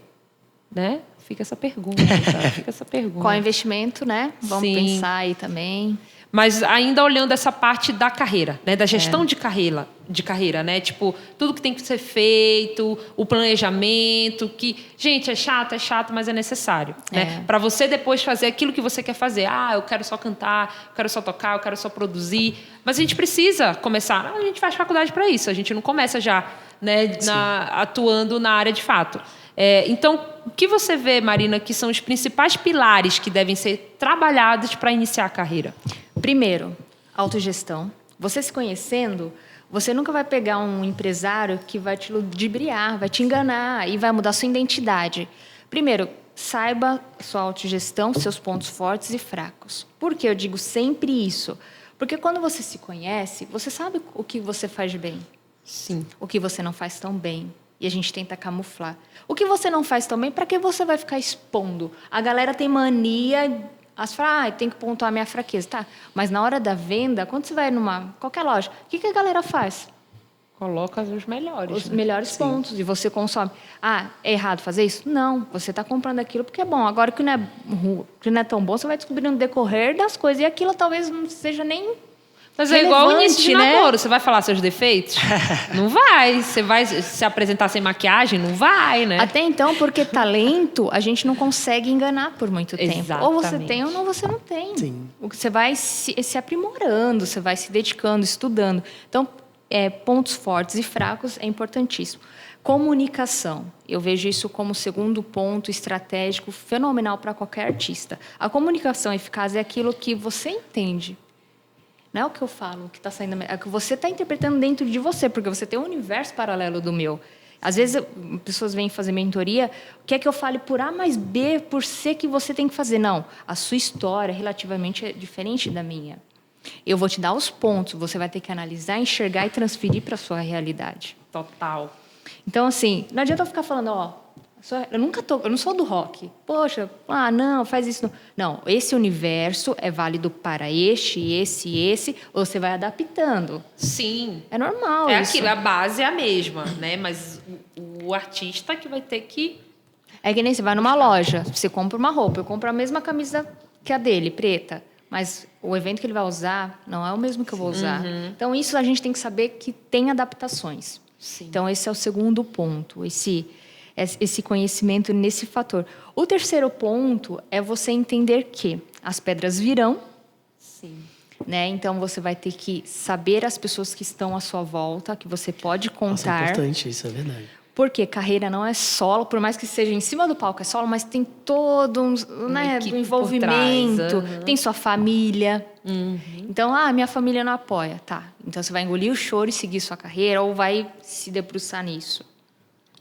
Né? Fica essa pergunta, tá? Fica essa pergunta. Qual investimento, né? Vamos Sim. pensar aí também. Mas ainda olhando essa parte da carreira, né? Da gestão de carreira, né? Tipo, tudo que tem que ser feito, o planejamento, que, gente, é chato, mas é necessário, né? Para você depois fazer aquilo que você quer fazer. Eu quero só cantar, eu quero só tocar, eu quero só produzir. Mas a gente precisa começar. A gente faz faculdade para isso, a gente não começa já, né, atuando na área de fato. Então, o que você vê, Marina, que são os principais pilares que devem ser trabalhados para iniciar a carreira? Primeiro, autogestão. Você se conhecendo, você nunca vai pegar um empresário que vai te ludibriar, vai te enganar e vai mudar sua identidade. Primeiro, saiba sua autogestão, seus pontos fortes e fracos. Por que eu digo sempre isso? Porque quando você se conhece, você sabe o que você faz bem. Sim. O que você não faz tão bem. E a gente tenta camuflar. O que você não faz tão bem, para que você vai ficar expondo? A galera tem mania... As falam, tem que pontuar a minha fraqueza. Tá, mas na hora da venda, quando você vai numa qualquer loja, o que a galera faz? Coloca os melhores. Os né? melhores pontos. E você consome. É errado fazer isso? Não. Você está comprando aquilo porque é bom. Agora, que não é tão bom, você vai descobrir no decorrer das coisas. E aquilo talvez não seja nem... Mas é igual o relevante, início de né? namoro. Você vai falar seus defeitos? Não vai. Você vai se apresentar sem maquiagem? Não vai, né? Até então, porque talento, a gente não consegue enganar por muito tempo. Ou você Exatamente. tem ou você não tem. Sim. Você vai se aprimorando, você vai se dedicando, estudando. Então, pontos fortes e fracos é importantíssimo. Comunicação. Eu vejo isso como o segundo ponto estratégico fenomenal para qualquer artista. A comunicação eficaz é aquilo que você entende. Não é o que eu falo, o que está saindo, é o que você está interpretando dentro de você, porque você tem um universo paralelo do meu. Às vezes, pessoas vêm fazer mentoria, o que é que eu fale por A mais B, por C que você tem que fazer? Não, a sua história relativamente é diferente da minha. Eu vou te dar os pontos, você vai ter que analisar, enxergar e transferir para a sua realidade. Total. Então, assim, não adianta eu ficar falando, ó, eu não sou do rock. Poxa, não, faz isso. Não, esse universo é válido para esse, ou você vai adaptando. Sim. É normal isso. Aquilo, a base é a mesma, né? Mas o artista que vai ter que... É que nem você vai numa loja, você compra uma roupa, eu compro a mesma camisa que a dele, preta, mas o evento que ele vai usar não é o mesmo que eu vou usar. Então, isso a gente tem que saber que tem adaptações. Sim. Então, esse é o segundo ponto, esse conhecimento nesse fator. O terceiro ponto é você entender que as pedras virão. Sim. Né? Então, você vai ter que saber as pessoas que estão à sua volta, que você pode contar. Nossa, é importante, isso é verdade. Porque carreira não é solo, por mais que seja em cima do palco é solo, mas tem todo um envolvimento, tem sua família. Então, minha família não apoia. Tá, então você vai engolir o choro e seguir sua carreira ou vai se debruçar nisso.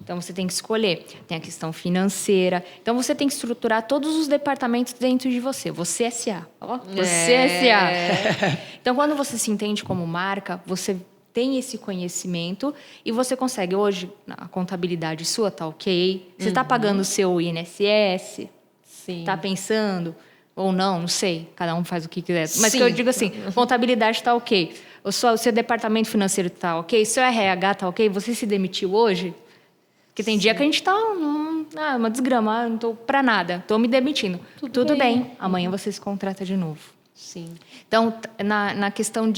Então, você tem que escolher. Tem a questão financeira. Então, você tem que estruturar todos os departamentos dentro de você. Você S.A. Você S.A. Então, quando você se entende como marca, você tem esse conhecimento e você consegue. Hoje, a contabilidade sua está ok. Você está pagando o seu INSS? Sim. Está pensando? Ou não sei. Cada um faz o que quiser. Mas que eu digo assim, contabilidade está ok. O seu departamento financeiro está ok? Seu RH está ok? Você se demitiu hoje? Porque tem dia que a gente está uma desgrama, não estou para nada, estou me demitindo. Tudo bem, amanhã você se contrata de novo. Sim. Então, na questão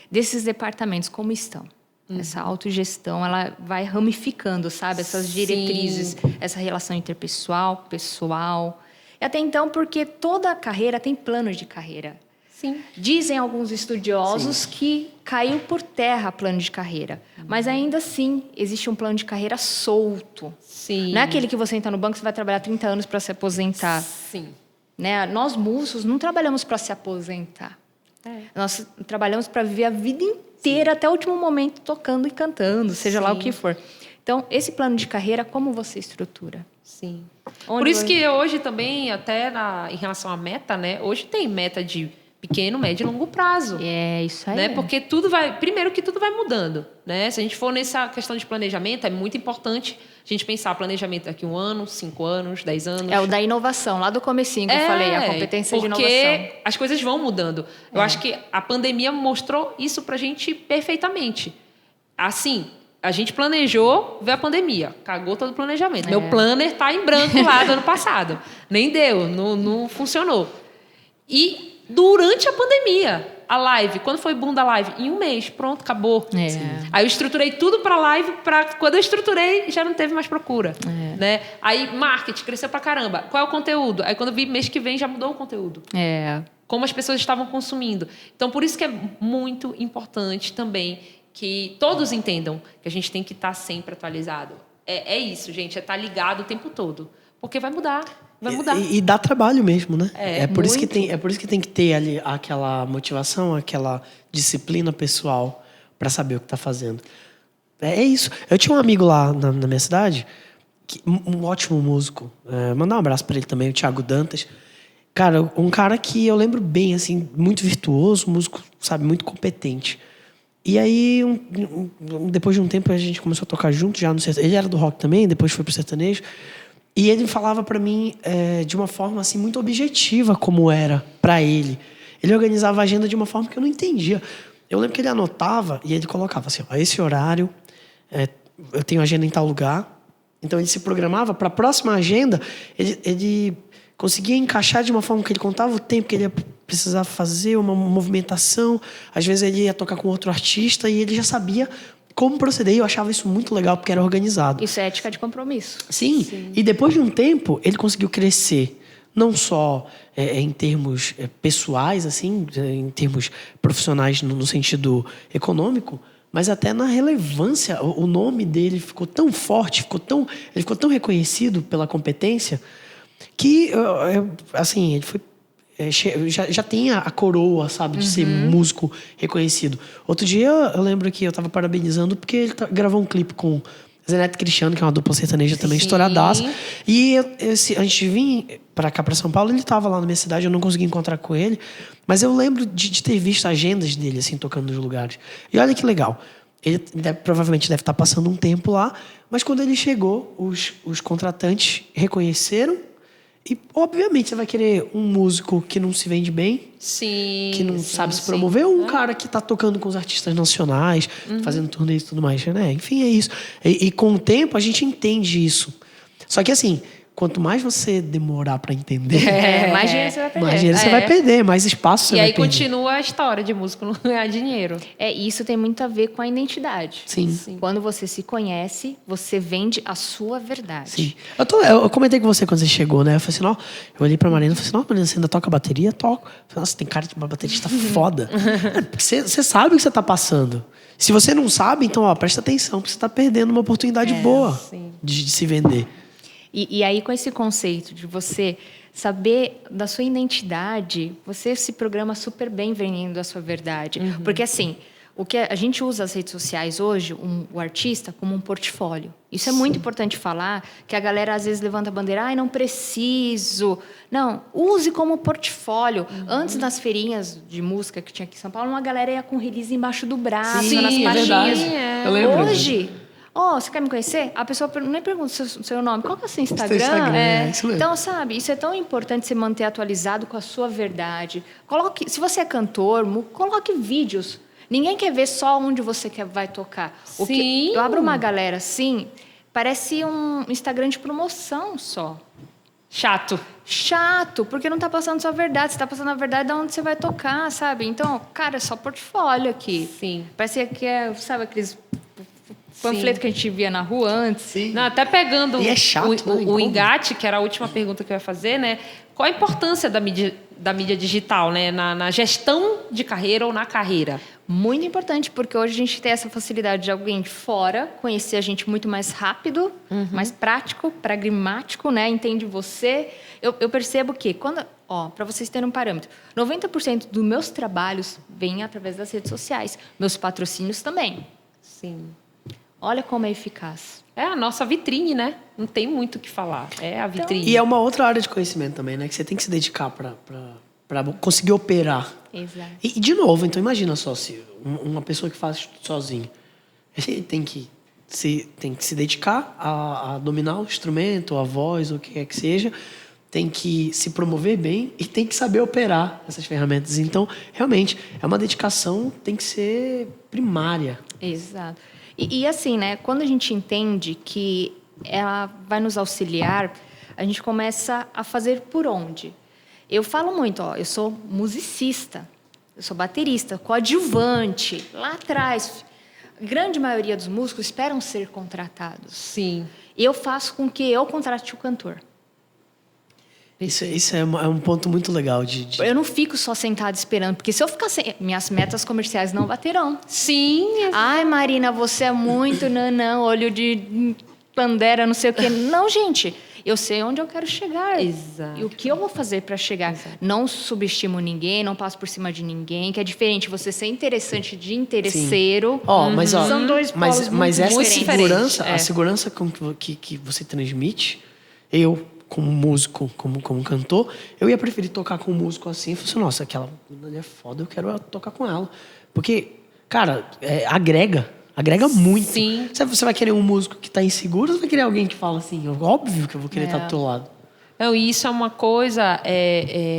desses departamentos, como estão? Essa autogestão, ela vai ramificando, sabe? Essas diretrizes, essa relação interpessoal, pessoal. E até então, porque toda carreira tem planos de carreira. Sim. Dizem alguns estudiosos que caiu por terra plano de carreira. Mas ainda assim, existe um plano de carreira solto. Sim. Não é aquele que você entra no banco e vai trabalhar 30 anos para se aposentar. Sim. Né? Nós, músicos, não trabalhamos para se aposentar. Nós trabalhamos para viver a vida inteira, até o último momento, tocando e cantando, seja lá o que for. Então, esse plano de carreira, como você estrutura? Sim. Por isso que hoje também, até em relação à meta, né? Hoje tem meta de pequeno, médio e longo prazo. É, isso aí. Né? Porque primeiro que tudo vai mudando, né? Se a gente for nessa questão de planejamento, é muito importante a gente pensar planejamento daqui 1 ano, 5 anos, 10 anos. É o da inovação, lá do comecinho que eu falei, a competência de inovação. Porque as coisas vão mudando. Eu acho que a pandemia mostrou isso pra gente perfeitamente. Assim, a gente planejou, veio a pandemia, cagou todo o planejamento. Meu planner tá em branco lá do ano passado. Nem deu, não funcionou. E durante a pandemia, a live, quando foi boom da live? Em 1 mês, pronto, acabou. Aí eu estruturei tudo para live, quando eu estruturei, já não teve mais procura. Né? Aí marketing, cresceu pra caramba. Qual é o conteúdo? Aí quando eu vi mês que vem, já mudou o conteúdo. Como as pessoas estavam consumindo. Então, por isso que é muito importante também que todos entendam que a gente tem que estar sempre atualizado. É isso, gente, é estar ligado o tempo todo. Porque vai mudar. Vai mudar. E dá trabalho mesmo, né? É por isso que tem que ter ali aquela motivação, aquela disciplina pessoal para saber o que está fazendo. É isso. Eu tinha um amigo lá na minha cidade, um ótimo músico. Mandar um abraço para ele também, o Thiago Dantas. Cara, um cara que eu lembro bem, assim, muito virtuoso, músico, sabe, muito competente. E aí, depois de um tempo, a gente começou a tocar junto já no sertanejo. Ele era do rock também, depois foi pro sertanejo. E ele falava para mim de uma forma assim muito objetiva como era para ele. Ele organizava a agenda de uma forma que eu não entendia. Eu lembro que ele anotava e ele colocava assim, esse horário, eu tenho agenda em tal lugar. Então ele se programava para a próxima agenda, ele conseguia encaixar de uma forma que ele contava o tempo que ele ia precisar fazer, uma movimentação. Às vezes ele ia tocar com outro artista e ele já sabia como proceder, e eu achava isso muito legal, porque era organizado. Isso é ética de compromisso. Sim. E depois de um tempo, ele conseguiu crescer, não só em termos pessoais, assim, em termos profissionais no sentido econômico, mas até na relevância. O nome dele ficou tão forte, ele ficou tão reconhecido pela competência, que, assim, ele foi... Já tem a coroa, sabe, de ser músico reconhecido. Outro dia eu lembro que eu tava parabenizando porque ele gravou um clipe com Zeneto e Cristiano, que é uma dupla sertaneja também estouradaça. E a gente vinha pra cá, pra São Paulo, ele tava lá na minha cidade, eu não consegui encontrar com ele. Mas eu lembro de ter visto agendas dele, assim, tocando nos lugares. E olha que legal. provavelmente deve estar passando um tempo lá, mas quando ele chegou, os contratantes reconheceram. E, obviamente, você vai querer um músico que não se vende bem, Sim. que não sabe se promover, ou um cara que tá tocando com os artistas nacionais, fazendo turnês e tudo mais, né? Enfim, é isso. E com o tempo, a gente entende isso. Só que, assim, quanto mais você demorar para entender, mais dinheiro você vai perder. mais dinheiro você vai perder, mais espaço você E vai aí perder. continua a história de músico não ganhar dinheiro. Isso tem muito a ver com a identidade. Sim. Quando você se conhece, você vende a sua verdade. Sim. Eu comentei com você quando você chegou, né? Eu falei assim, não, eu olhei pra Marina e falei assim, não, Marina, você ainda toca bateria? Toco. Eu falei, nossa, tem cara de uma baterista foda. Porque você sabe o que você tá passando. Se você não sabe, então, ó, presta atenção, porque você tá perdendo uma oportunidade boa de se vender. E aí, com esse conceito de você saber da sua identidade, você se programa super bem vendendo a sua verdade. Porque, assim, o que a gente usa as redes sociais hoje, o artista, como um portfólio. Isso é muito importante falar, que a galera às vezes levanta a bandeira, ai, não preciso. Não, use como portfólio. Antes, nas feirinhas de música que tinha aqui em São Paulo, uma galera ia com release embaixo do braço, Sim, nas é pastinhas. verdade. Eu lembro. Hoje... você quer me conhecer? A pessoa nem pergunta o seu nome. Qual que é o seu Instagram? Instagram, isso mesmo. Então, sabe, isso é tão importante você manter atualizado com a sua verdade. Se você é cantor, coloque vídeos. Ninguém quer ver só onde você vai tocar. Sim. Eu abro uma galera assim, parece um Instagram de promoção só. Chato, porque não está passando sua verdade. Você está passando a verdade de onde você vai tocar, sabe? Então, cara, é só portfólio aqui. Sim. Parece que sabe, aqueles panfleto que a gente via na rua antes. Sim. Não, até pegando E é chato, né? o engate, que era a última pergunta que eu ia fazer, né? Qual a importância da mídia digital, né? Na gestão de carreira ou na carreira? Muito importante, porque hoje a gente tem essa facilidade de alguém de fora conhecer a gente muito mais rápido, mais prático, pragmático, né? Entende você. Eu percebo que para vocês terem um parâmetro, 90% dos meus trabalhos vêm através das redes sociais. Meus patrocínios também. Sim. Olha como é eficaz. É a nossa vitrine, né? Não tem muito o que falar. É a vitrine. E é uma outra área de conhecimento também, né? Que você tem que se dedicar para conseguir operar. Exato. E, de novo, então imagina só, se uma pessoa que faz tudo sozinho, ele tem que se dedicar a dominar o instrumento, a voz, o que quer que seja, tem que se promover bem e tem que saber operar essas ferramentas. Então, realmente, é uma dedicação, tem que ser primária. Exato. E assim, né? Quando a gente entende que ela vai nos auxiliar, a gente começa a fazer por onde? Eu falo muito, eu sou musicista, eu sou baterista, coadjuvante. Lá atrás, a grande maioria dos músicos esperam ser contratados. Sim. E eu faço com que eu contrate o cantor. Isso é um ponto muito legal Eu não fico só sentada esperando, porque se eu ficar minhas metas comerciais não baterão. Sim. Ai, Marina, você é muito nanã, olho de pandera, não sei o quê. Não, gente, eu sei onde eu quero chegar. Exato. E o que eu vou fazer para chegar. Exato. Não subestimo ninguém, não passo por cima de ninguém, que é diferente você ser interessante de interesseiro. Mas, são dois polos mas muito essa diferentes. segurança, a segurança que você transmite, como músico, como cantor, eu ia preferir tocar com um músico assim. Eu falei assim, nossa, aquela menina é foda, eu quero tocar com ela. Porque, cara, agrega muito. Sim. Você vai querer um músico que tá inseguro ou você vai querer alguém que fala assim, óbvio que eu vou querer estar do teu lado. Não, e isso é uma coisa,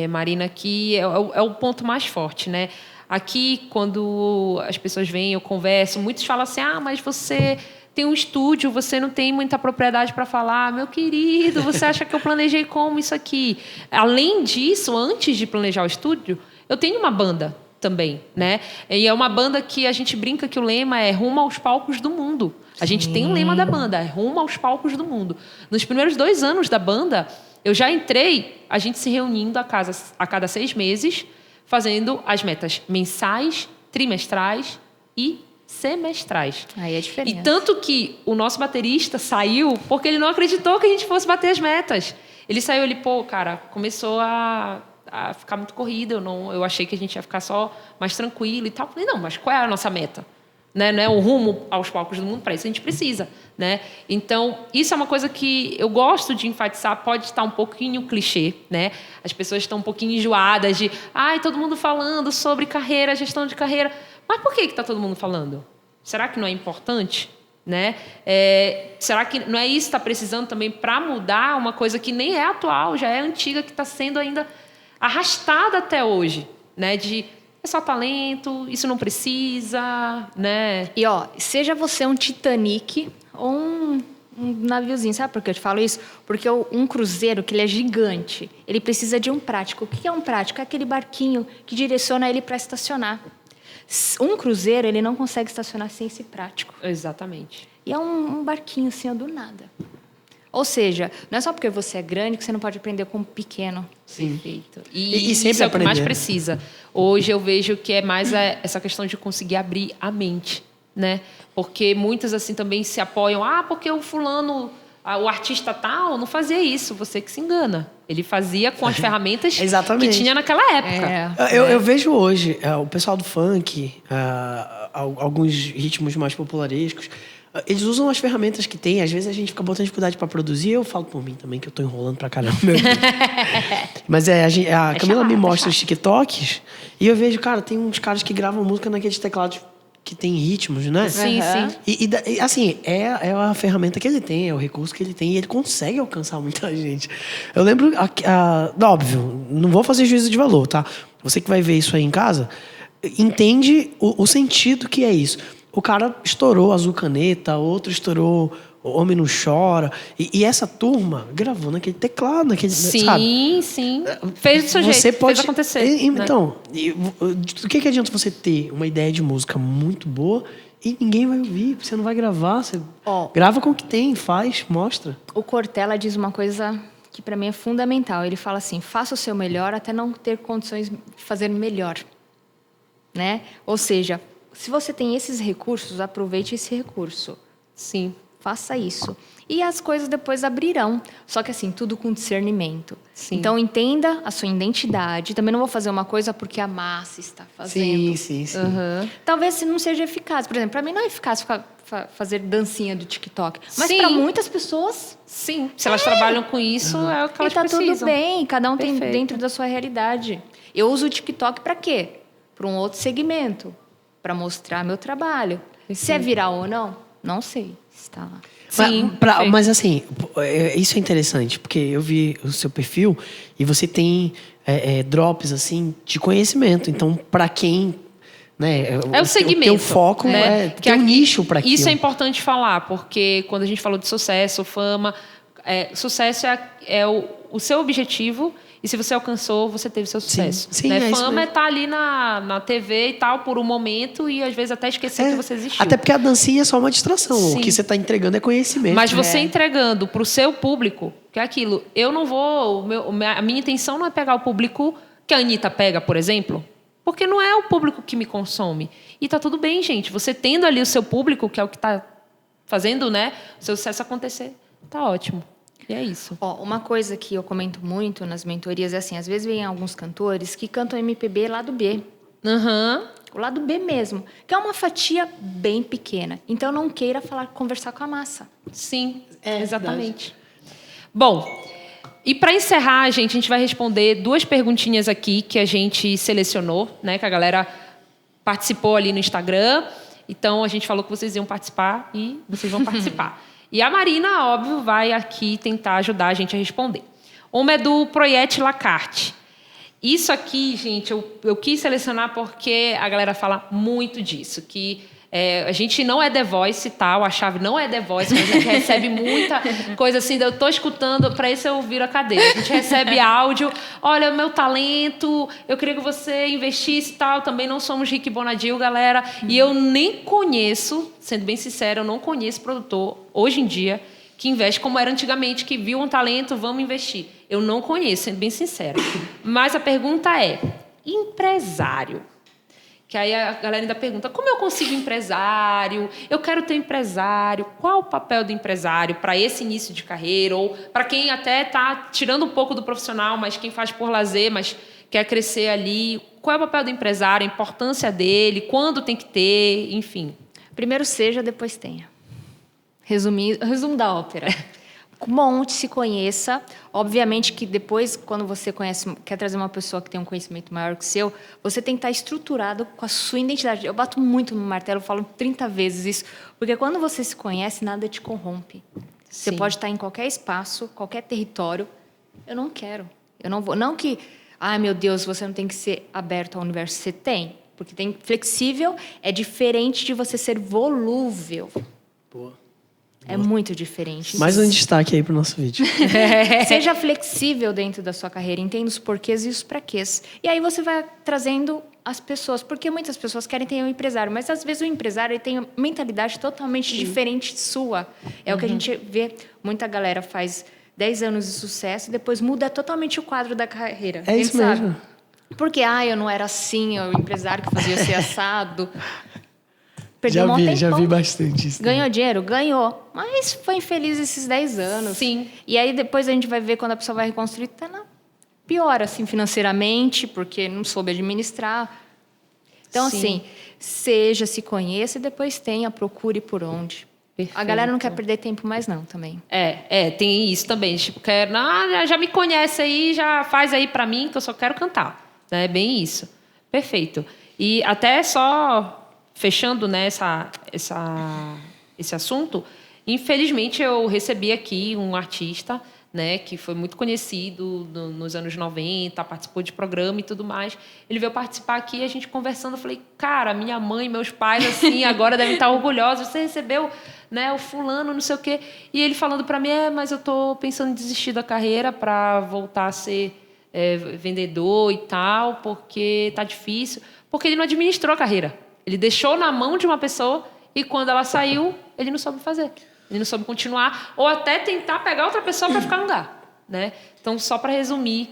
Marina, que é o ponto mais forte, né? Aqui, quando as pessoas vêm, eu converso, muitos falam assim, mas você tem um estúdio, você não tem muita propriedade para falar. Meu querido, você acha que eu planejei como isso aqui? Além disso, antes de planejar o estúdio, eu tenho uma banda também, né? E é uma banda que a gente brinca que o lema é rumo aos palcos do mundo. A gente tem um lema da banda, é rumo aos palcos do mundo. Nos primeiros 2 anos da banda, eu já entrei, a gente se reunindo a cada 6 meses, fazendo as metas mensais, trimestrais e semestrais. Aí é diferente. E tanto que o nosso baterista saiu porque ele não acreditou que a gente fosse bater as metas. Ele saiu ali, cara, começou a ficar muito corrida, eu achei que a gente ia ficar só mais tranquilo e tal. Falei, não, mas qual é a nossa meta? Né? Não é o rumo aos palcos do mundo, para isso a gente precisa. Né? Então, isso é uma coisa que eu gosto de enfatizar, pode estar um pouquinho clichê, né? As pessoas estão um pouquinho enjoadas de todo mundo falando sobre carreira, gestão de carreira. Mas por que está todo mundo falando? Será que não é importante? Né? Será que não é isso que está precisando também para mudar uma coisa que nem é atual, já é antiga, que está sendo ainda arrastada até hoje, né? É só talento, isso não precisa, né? E seja você um Titanic ou um naviozinho, sabe por que eu te falo isso? Porque um cruzeiro, que ele é gigante, ele precisa de um prático. O que é um prático? É aquele barquinho que direciona ele para estacionar. Um cruzeiro, ele não consegue estacionar sem esse prático. Exatamente. E é um barquinho assim, do nada. Ou seja, não é só porque você é grande que você não pode aprender com um pequeno. Sim. Perfeito. E isso sempre é o que mais aprender. precisa. Hoje eu vejo que é mais essa questão de conseguir abrir a mente, né? Porque muitas assim também se apoiam, porque o fulano, o artista tal, não fazia isso, você que se engana. Ele fazia com as ferramentas que tinha naquela época. Eu vejo hoje o pessoal do funk, alguns ritmos mais popularescos, eles usam as ferramentas que tem. Às vezes a gente fica botando dificuldade para produzir. Eu falo por mim também, que eu tô enrolando pra caramba. Mas a Camila me mostra os TikToks e eu vejo, cara, tem uns caras que gravam música naqueles teclados que tem ritmos, né? Sim, sim. E assim, é a ferramenta que ele tem, é o recurso que ele tem, e ele consegue alcançar muita gente. Eu lembro, óbvio, não vou fazer juízo de valor, tá? Você que vai ver isso aí em casa, entende o sentido que é isso. O cara estourou Azul Caneta, outro estourou O Homem Não Chora. E essa turma gravou naquele teclado, sabe? Sim. Fez do seu jeito, fez acontecer. Então, do que adianta você ter uma ideia de música muito boa e ninguém vai ouvir? Você não vai gravar, você grava com o que tem, faz, mostra. O Cortella diz uma coisa que para mim é fundamental. Ele fala assim, faça o seu melhor até não ter condições de fazer melhor. Né? Ou seja, se você tem esses recursos, aproveite esse recurso. Sim. Faça isso. E as coisas depois abrirão. Só que assim, tudo com discernimento. Sim. Então, entenda a sua identidade. Também não vou fazer uma coisa porque a massa está fazendo. Sim. Uhum. Talvez não seja eficaz. Por exemplo, para mim não é eficaz fazer dancinha do TikTok. Mas Sim. para muitas pessoas... Sim. Se elas trabalham com isso, é o que elas tá precisam. Tudo bem. Cada um tem Perfeito. dentro da sua realidade. Eu uso o TikTok para quê? Para um outro segmento. Para mostrar meu trabalho. Se é viral ou não, não sei. Está lá. Sim, mas assim, isso é interessante, porque eu vi o seu perfil e você tem drops assim de conhecimento. Então, para quem, né, é o segmento. Tem um foco, né? Tem um nicho para aquilo. Isso é importante falar, porque quando a gente falou de sucesso, fama, sucesso é o seu objetivo. E se você alcançou, você teve seu sucesso. Sim, né? é Fama é estar ali na TV e tal, por um momento, e às vezes até esquecer que você existiu. Até porque a dancinha é só uma distração. Sim. O que você está entregando é conhecimento. Mas você entregando para o seu público, que é aquilo, eu não vou... a minha intenção não é pegar o público que a Anitta pega, por exemplo, porque não é o público que me consome. E tá tudo bem, gente. Você tendo ali o seu público, que é o que está fazendo, né, o seu sucesso acontecer, tá ótimo. E é isso. Uma coisa que eu comento muito nas mentorias é assim, às vezes vem alguns cantores que cantam MPB lado B. Uhum. O lado B mesmo, que é uma fatia bem pequena. Então não queira conversar com a massa. Sim, exatamente. Bom, e para encerrar, a gente vai responder 2 perguntinhas aqui que a gente selecionou, né, que a galera participou ali no Instagram. Então a gente falou que vocês iam participar e vocês vão participar. E a Marina, óbvio, vai aqui tentar ajudar a gente a responder. Uma é do Proiete Lacarte. Isso aqui, gente, eu quis selecionar porque a galera fala muito disso, que a gente não é The Voice, tal, a chave não é The Voice, mas a gente recebe muita coisa assim, eu estou escutando, para isso eu viro a cadeira. A gente recebe áudio, olha, meu talento, eu queria que você investisse e tal, também não somos Rick Bonadio, galera, e eu nem conheço, sendo bem sincera, eu não conheço produtor, hoje em dia, que investe como era antigamente, que viu um talento, vamos investir. Eu não conheço, sendo bem sincera. Mas a pergunta é, empresário. Que aí a galera ainda pergunta, como eu consigo empresário? Eu quero ter empresário. Qual o papel do empresário para esse início de carreira? Ou para quem até está tirando um pouco do profissional, mas quem faz por lazer, mas quer crescer ali. Qual é o papel do empresário? A importância dele? Quando tem que ter? Enfim. Primeiro seja, depois tenha. Resumo da ópera. monte, se conheça. Obviamente que depois, quando você quer trazer uma pessoa que tem um conhecimento maior que o seu, você tem que estar estruturado com a sua identidade. Eu bato muito no martelo, eu falo 30 vezes isso, porque quando você se conhece, nada te corrompe. Você pode estar em qualquer espaço, qualquer território. Eu não quero. Eu não vou. Não que, meu Deus, você não tem que ser aberto ao universo. Você tem. Porque tem flexível é diferente de você ser volúvel. Boa. É muito diferente. Mais um destaque aí pro nosso vídeo. Seja flexível dentro da sua carreira, entenda os porquês e os praquês. E aí você vai trazendo as pessoas, porque muitas pessoas querem ter um empresário, mas às vezes o empresário ele tem uma mentalidade totalmente diferente sua. É o que a gente vê, muita galera faz 10 anos de sucesso e depois muda totalmente o quadro da carreira. É isso mesmo. Porque, eu não era assim, o empresário que fazia ser assado. Perdeu Já vi bastante isso. Ganhou dinheiro? Ganhou. Mas foi infeliz esses 10 anos. Sim. E aí depois a gente vai ver quando a pessoa vai reconstruir, pior, assim, financeiramente, porque não soube administrar. Então, assim, se conheça e depois procure por onde. Perfeito. A galera não quer perder tempo mais não, também. Tem isso também. Tipo, já me conhece aí, já faz aí pra mim, que eu só quero cantar. É bem isso. Perfeito. E até só... Fechando, né, esse assunto, infelizmente eu recebi aqui um artista, né, que foi muito conhecido nos anos 90, participou de programa e tudo mais. Ele veio participar aqui, a gente conversando, eu falei, cara, minha mãe, meus pais, assim, agora devem estar orgulhosos, você recebeu, né, o fulano, não sei o quê. E ele falando para mim, mas eu tô pensando em desistir da carreira para voltar a ser vendedor e tal, porque tá difícil. Porque ele não administrou a carreira. Ele deixou na mão de uma pessoa e quando ela saiu, ele não soube fazer. Ele não soube continuar ou até tentar pegar outra pessoa para ficar no lugar, né? Então, só para resumir,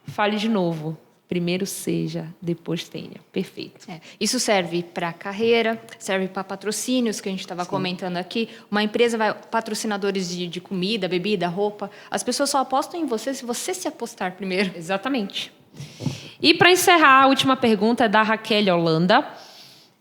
fale de novo. Primeiro seja, depois tenha. Perfeito. Isso serve para carreira, serve para patrocínios, que a gente estava comentando aqui. Uma empresa vai... Patrocinadores de comida, bebida, roupa. As pessoas só apostam em você se você se apostar primeiro. Exatamente. E para encerrar, a última pergunta é da Raquel Holanda.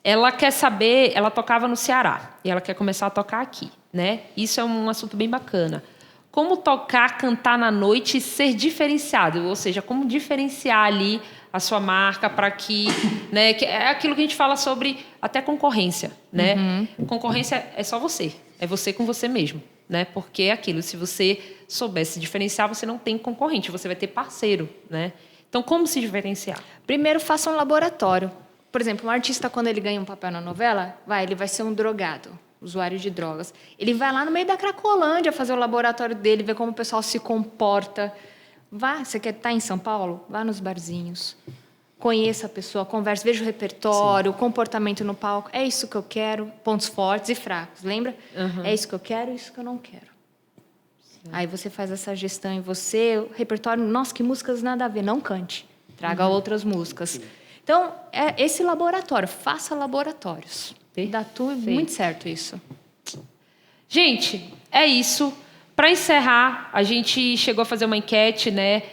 Ela quer saber, ela tocava no Ceará e ela quer começar a tocar aqui, né? Isso é um assunto bem bacana. Como tocar, cantar na noite e ser diferenciado, ou seja, como diferenciar ali a sua marca para que, né? Que é aquilo que a gente fala sobre até concorrência, né? Concorrência é só você, é você com você mesmo, né? Porque é aquilo, se você souber se diferenciar, você não tem concorrente, você vai ter parceiro, né? Então, como se diferenciar? Primeiro, faça um laboratório. Por exemplo, um artista, quando ele ganha um papel na novela, ele vai ser um drogado, usuário de drogas. Ele vai lá no meio da Cracolândia fazer o laboratório dele, ver como o pessoal se comporta. Você quer estar em São Paulo? Vá nos barzinhos. Conheça a pessoa, converse, veja o repertório, o comportamento no palco. É isso que eu quero, pontos fortes e fracos, lembra? É isso que eu quero, isso que eu não quero. Sim. Aí você faz essa gestão em você, o repertório, nossa, que músicas nada a ver, não cante. Traga outras músicas. Sim. Então, é esse laboratório. Faça laboratórios. Dá tudo muito certo isso. Gente, é isso. Para encerrar, a gente chegou a fazer uma enquete, né,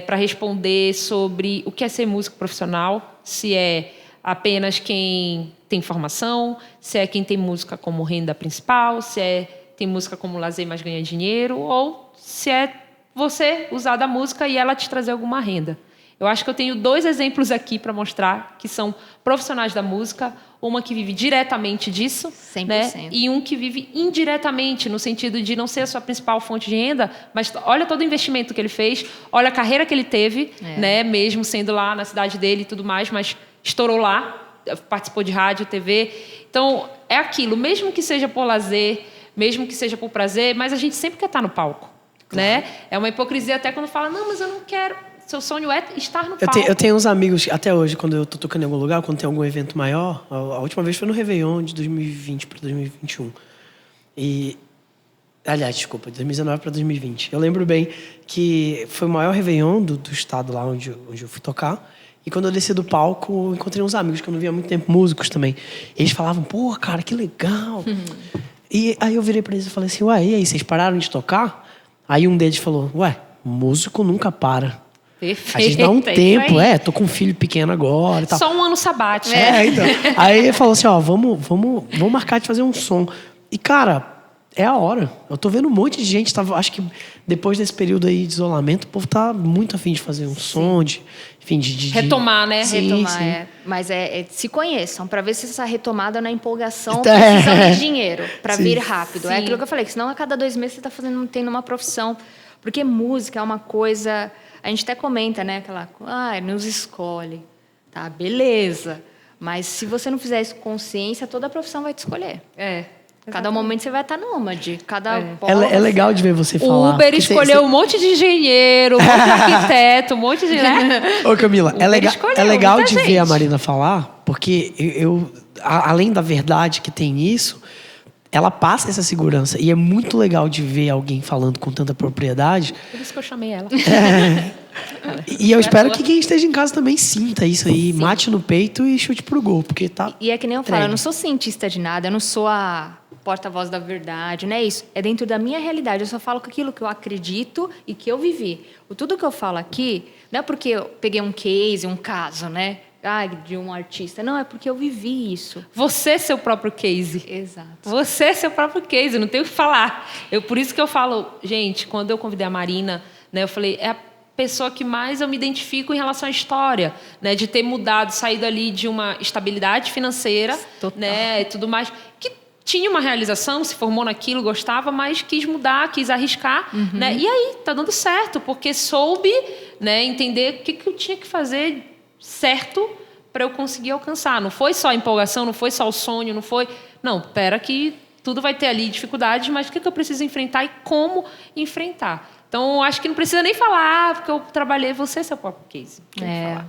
para responder sobre o que é ser músico profissional. Se é apenas quem tem formação, se é quem tem música como renda principal, se tem música como lazer, mas ganha dinheiro, ou se é você usar da música e ela te trazer alguma renda. Eu acho que eu tenho 2 exemplos aqui para mostrar que são profissionais da música, uma que vive diretamente disso, 100%. Né? E um que vive indiretamente, no sentido de não ser a sua principal fonte de renda, mas olha todo o investimento que ele fez, olha a carreira que ele teve, né? Mesmo sendo lá na cidade dele e tudo mais, mas estourou lá, participou de rádio, TV. Então, é aquilo, mesmo que seja por lazer, mesmo que seja por prazer, mas a gente sempre quer estar no palco. Claro. Né? É uma hipocrisia até quando fala, não, mas eu não quero... Seu sonho é estar no palco. Eu tenho uns amigos, até hoje, quando eu tô tocando em algum lugar, quando tem algum evento maior, a última vez foi no Réveillon de 2020 para 2021. Aliás, desculpa, de 2019 para 2020. Eu lembro bem que foi o maior Réveillon do estado lá onde eu fui tocar. E quando eu desci do palco, eu encontrei uns amigos que eu não via há muito tempo, músicos também. Eles falavam, pô, cara, que legal. E aí eu virei para eles e falei assim, e aí, vocês pararam de tocar? Aí um deles falou, músico nunca para. Perfeito. A gente dá um tempo, tô com um filho pequeno agora e tal. Só um ano sabático. Então. Aí ele falou assim, vamos marcar de fazer um som. E, cara, é a hora. Eu tô vendo um monte de gente, acho que depois desse período aí de isolamento, o povo tá muito afim de fazer um som, enfim, de Retomar, né? Sim, Retomar, sim. Mas se conheçam, para ver se essa retomada não é empolgação, É. precisam de dinheiro para Sim. vir rápido. É Sim. aquilo que eu falei, que senão a cada 2 meses você está tendo uma profissão. Porque música é uma coisa... A gente até comenta, né? Nos escolhe. Tá, beleza. Mas se você não fizer isso com consciência, toda a profissão vai te escolher. Cada momento você vai estar nômade. É legal de ver você falar. O Uber porque escolheu um monte de engenheiro, um monte de arquiteto, um monte de... Né? Ô, Camila, Uber é escolheu legal muita de ver gente. a Marina falar, porque além da verdade que tem isso, ela passa essa segurança. E é muito legal de ver alguém falando com tanta propriedade. Por isso que eu chamei ela. E eu espero que quem esteja em casa também sinta isso aí. Mate no peito e chute pro gol, porque tá... E é que nem eu falo, entregue. eu não sou cientista de nada, eu não sou a porta-voz da verdade, não é isso. É dentro da minha realidade, eu só falo com aquilo que eu acredito e que eu vivi. Tudo que eu falo aqui, não é porque eu peguei um case, um caso, né? De um artista. Não, é porque eu vivi isso. Você é seu próprio case. Exato. Você é seu próprio case, não tenho o que falar. Por isso que eu falo, gente, quando eu convidei a Marina, né, eu falei, é a pessoa que mais eu me identifico em relação à história, né, de ter mudado, saído ali de uma estabilidade financeira, Total. né, e tudo mais, que tinha uma realização, se formou naquilo, gostava, mas quis mudar, quis arriscar, né? E aí, tá dando certo, porque soube, né, entender o que eu tinha que fazer certo para eu conseguir alcançar. Não foi só a empolgação, não foi só o sonho, não foi... Não, pera que tudo vai ter ali dificuldades, mas o que eu preciso enfrentar e como enfrentar. Então, acho que não precisa nem falar, porque eu trabalhei, você é seu próprio case. Falar.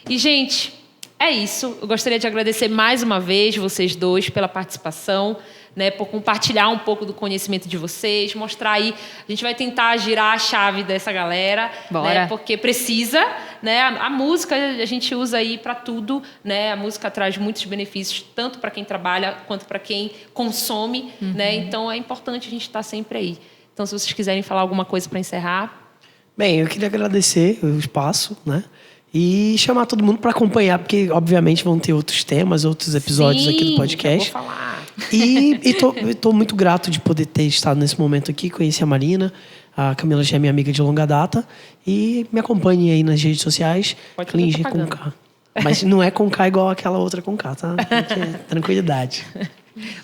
E, gente, é isso. Eu gostaria de agradecer mais uma vez vocês dois pela participação, né, por compartilhar um pouco do conhecimento de vocês, mostrar aí. A gente vai tentar girar a chave dessa galera, né, porque precisa, né? A música a gente usa aí para tudo, né? A música traz muitos benefícios tanto para quem trabalha quanto para quem consome, né? Então é importante a gente estar sempre aí. Então, se vocês quiserem falar alguma coisa para encerrar. Bem, eu queria agradecer o espaço, né? E chamar todo mundo para acompanhar, porque, obviamente, vão ter outros temas, outros episódios aqui do podcast. Eu vou falar. E tô muito grato de poder ter estado nesse momento aqui, conheci a Marina, a Camila já é minha amiga de longa data, e me acompanhe aí nas redes sociais, Pode Klinger fazer com K. Mas não é com K igual aquela outra com K, tá? Tranquilidade.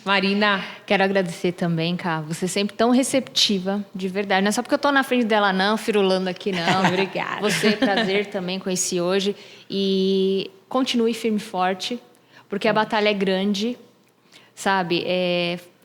Marina. Quero agradecer também, Cá. Você sempre tão receptiva, de verdade. Não é só porque eu tô na frente dela, não, firulando aqui, não. Obrigada. Você, prazer também, conheci hoje. E continue firme e forte, porque a batalha é grande, sabe?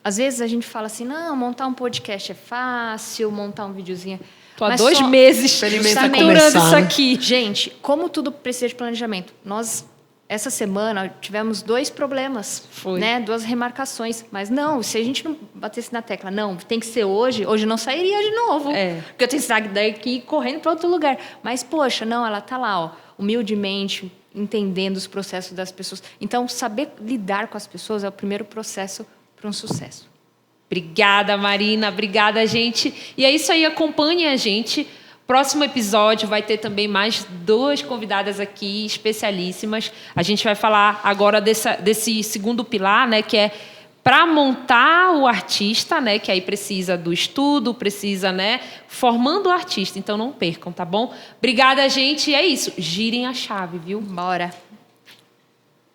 Às vezes a gente fala assim, não, montar um podcast é fácil, montar um videozinho... Tô há 2 meses Justamente. estruturando isso aqui. Gente, como tudo precisa de planejamento. Nós, essa semana, tivemos 2 problemas. Foi. Né? 2 remarcações. Mas não, se a gente não batesse na tecla, não, tem que ser hoje não sairia de novo. Porque eu tenho que sair daqui correndo para outro lugar. Mas, poxa, não, ela tá lá, ó, humildemente, entendendo os processos das pessoas. Então, saber lidar com as pessoas é o primeiro processo para um sucesso. Obrigada, Marina. Obrigada, gente. E é isso aí, acompanhem a gente. Próximo episódio vai ter também mais 2 convidadas aqui, especialíssimas. A gente vai falar agora desse segundo pilar, né, que é para montar o artista, né, que aí precisa do estudo, precisa, né, formando o artista. Então, não percam, tá bom? Obrigada, gente. E é isso. Girem a chave, viu? Bora.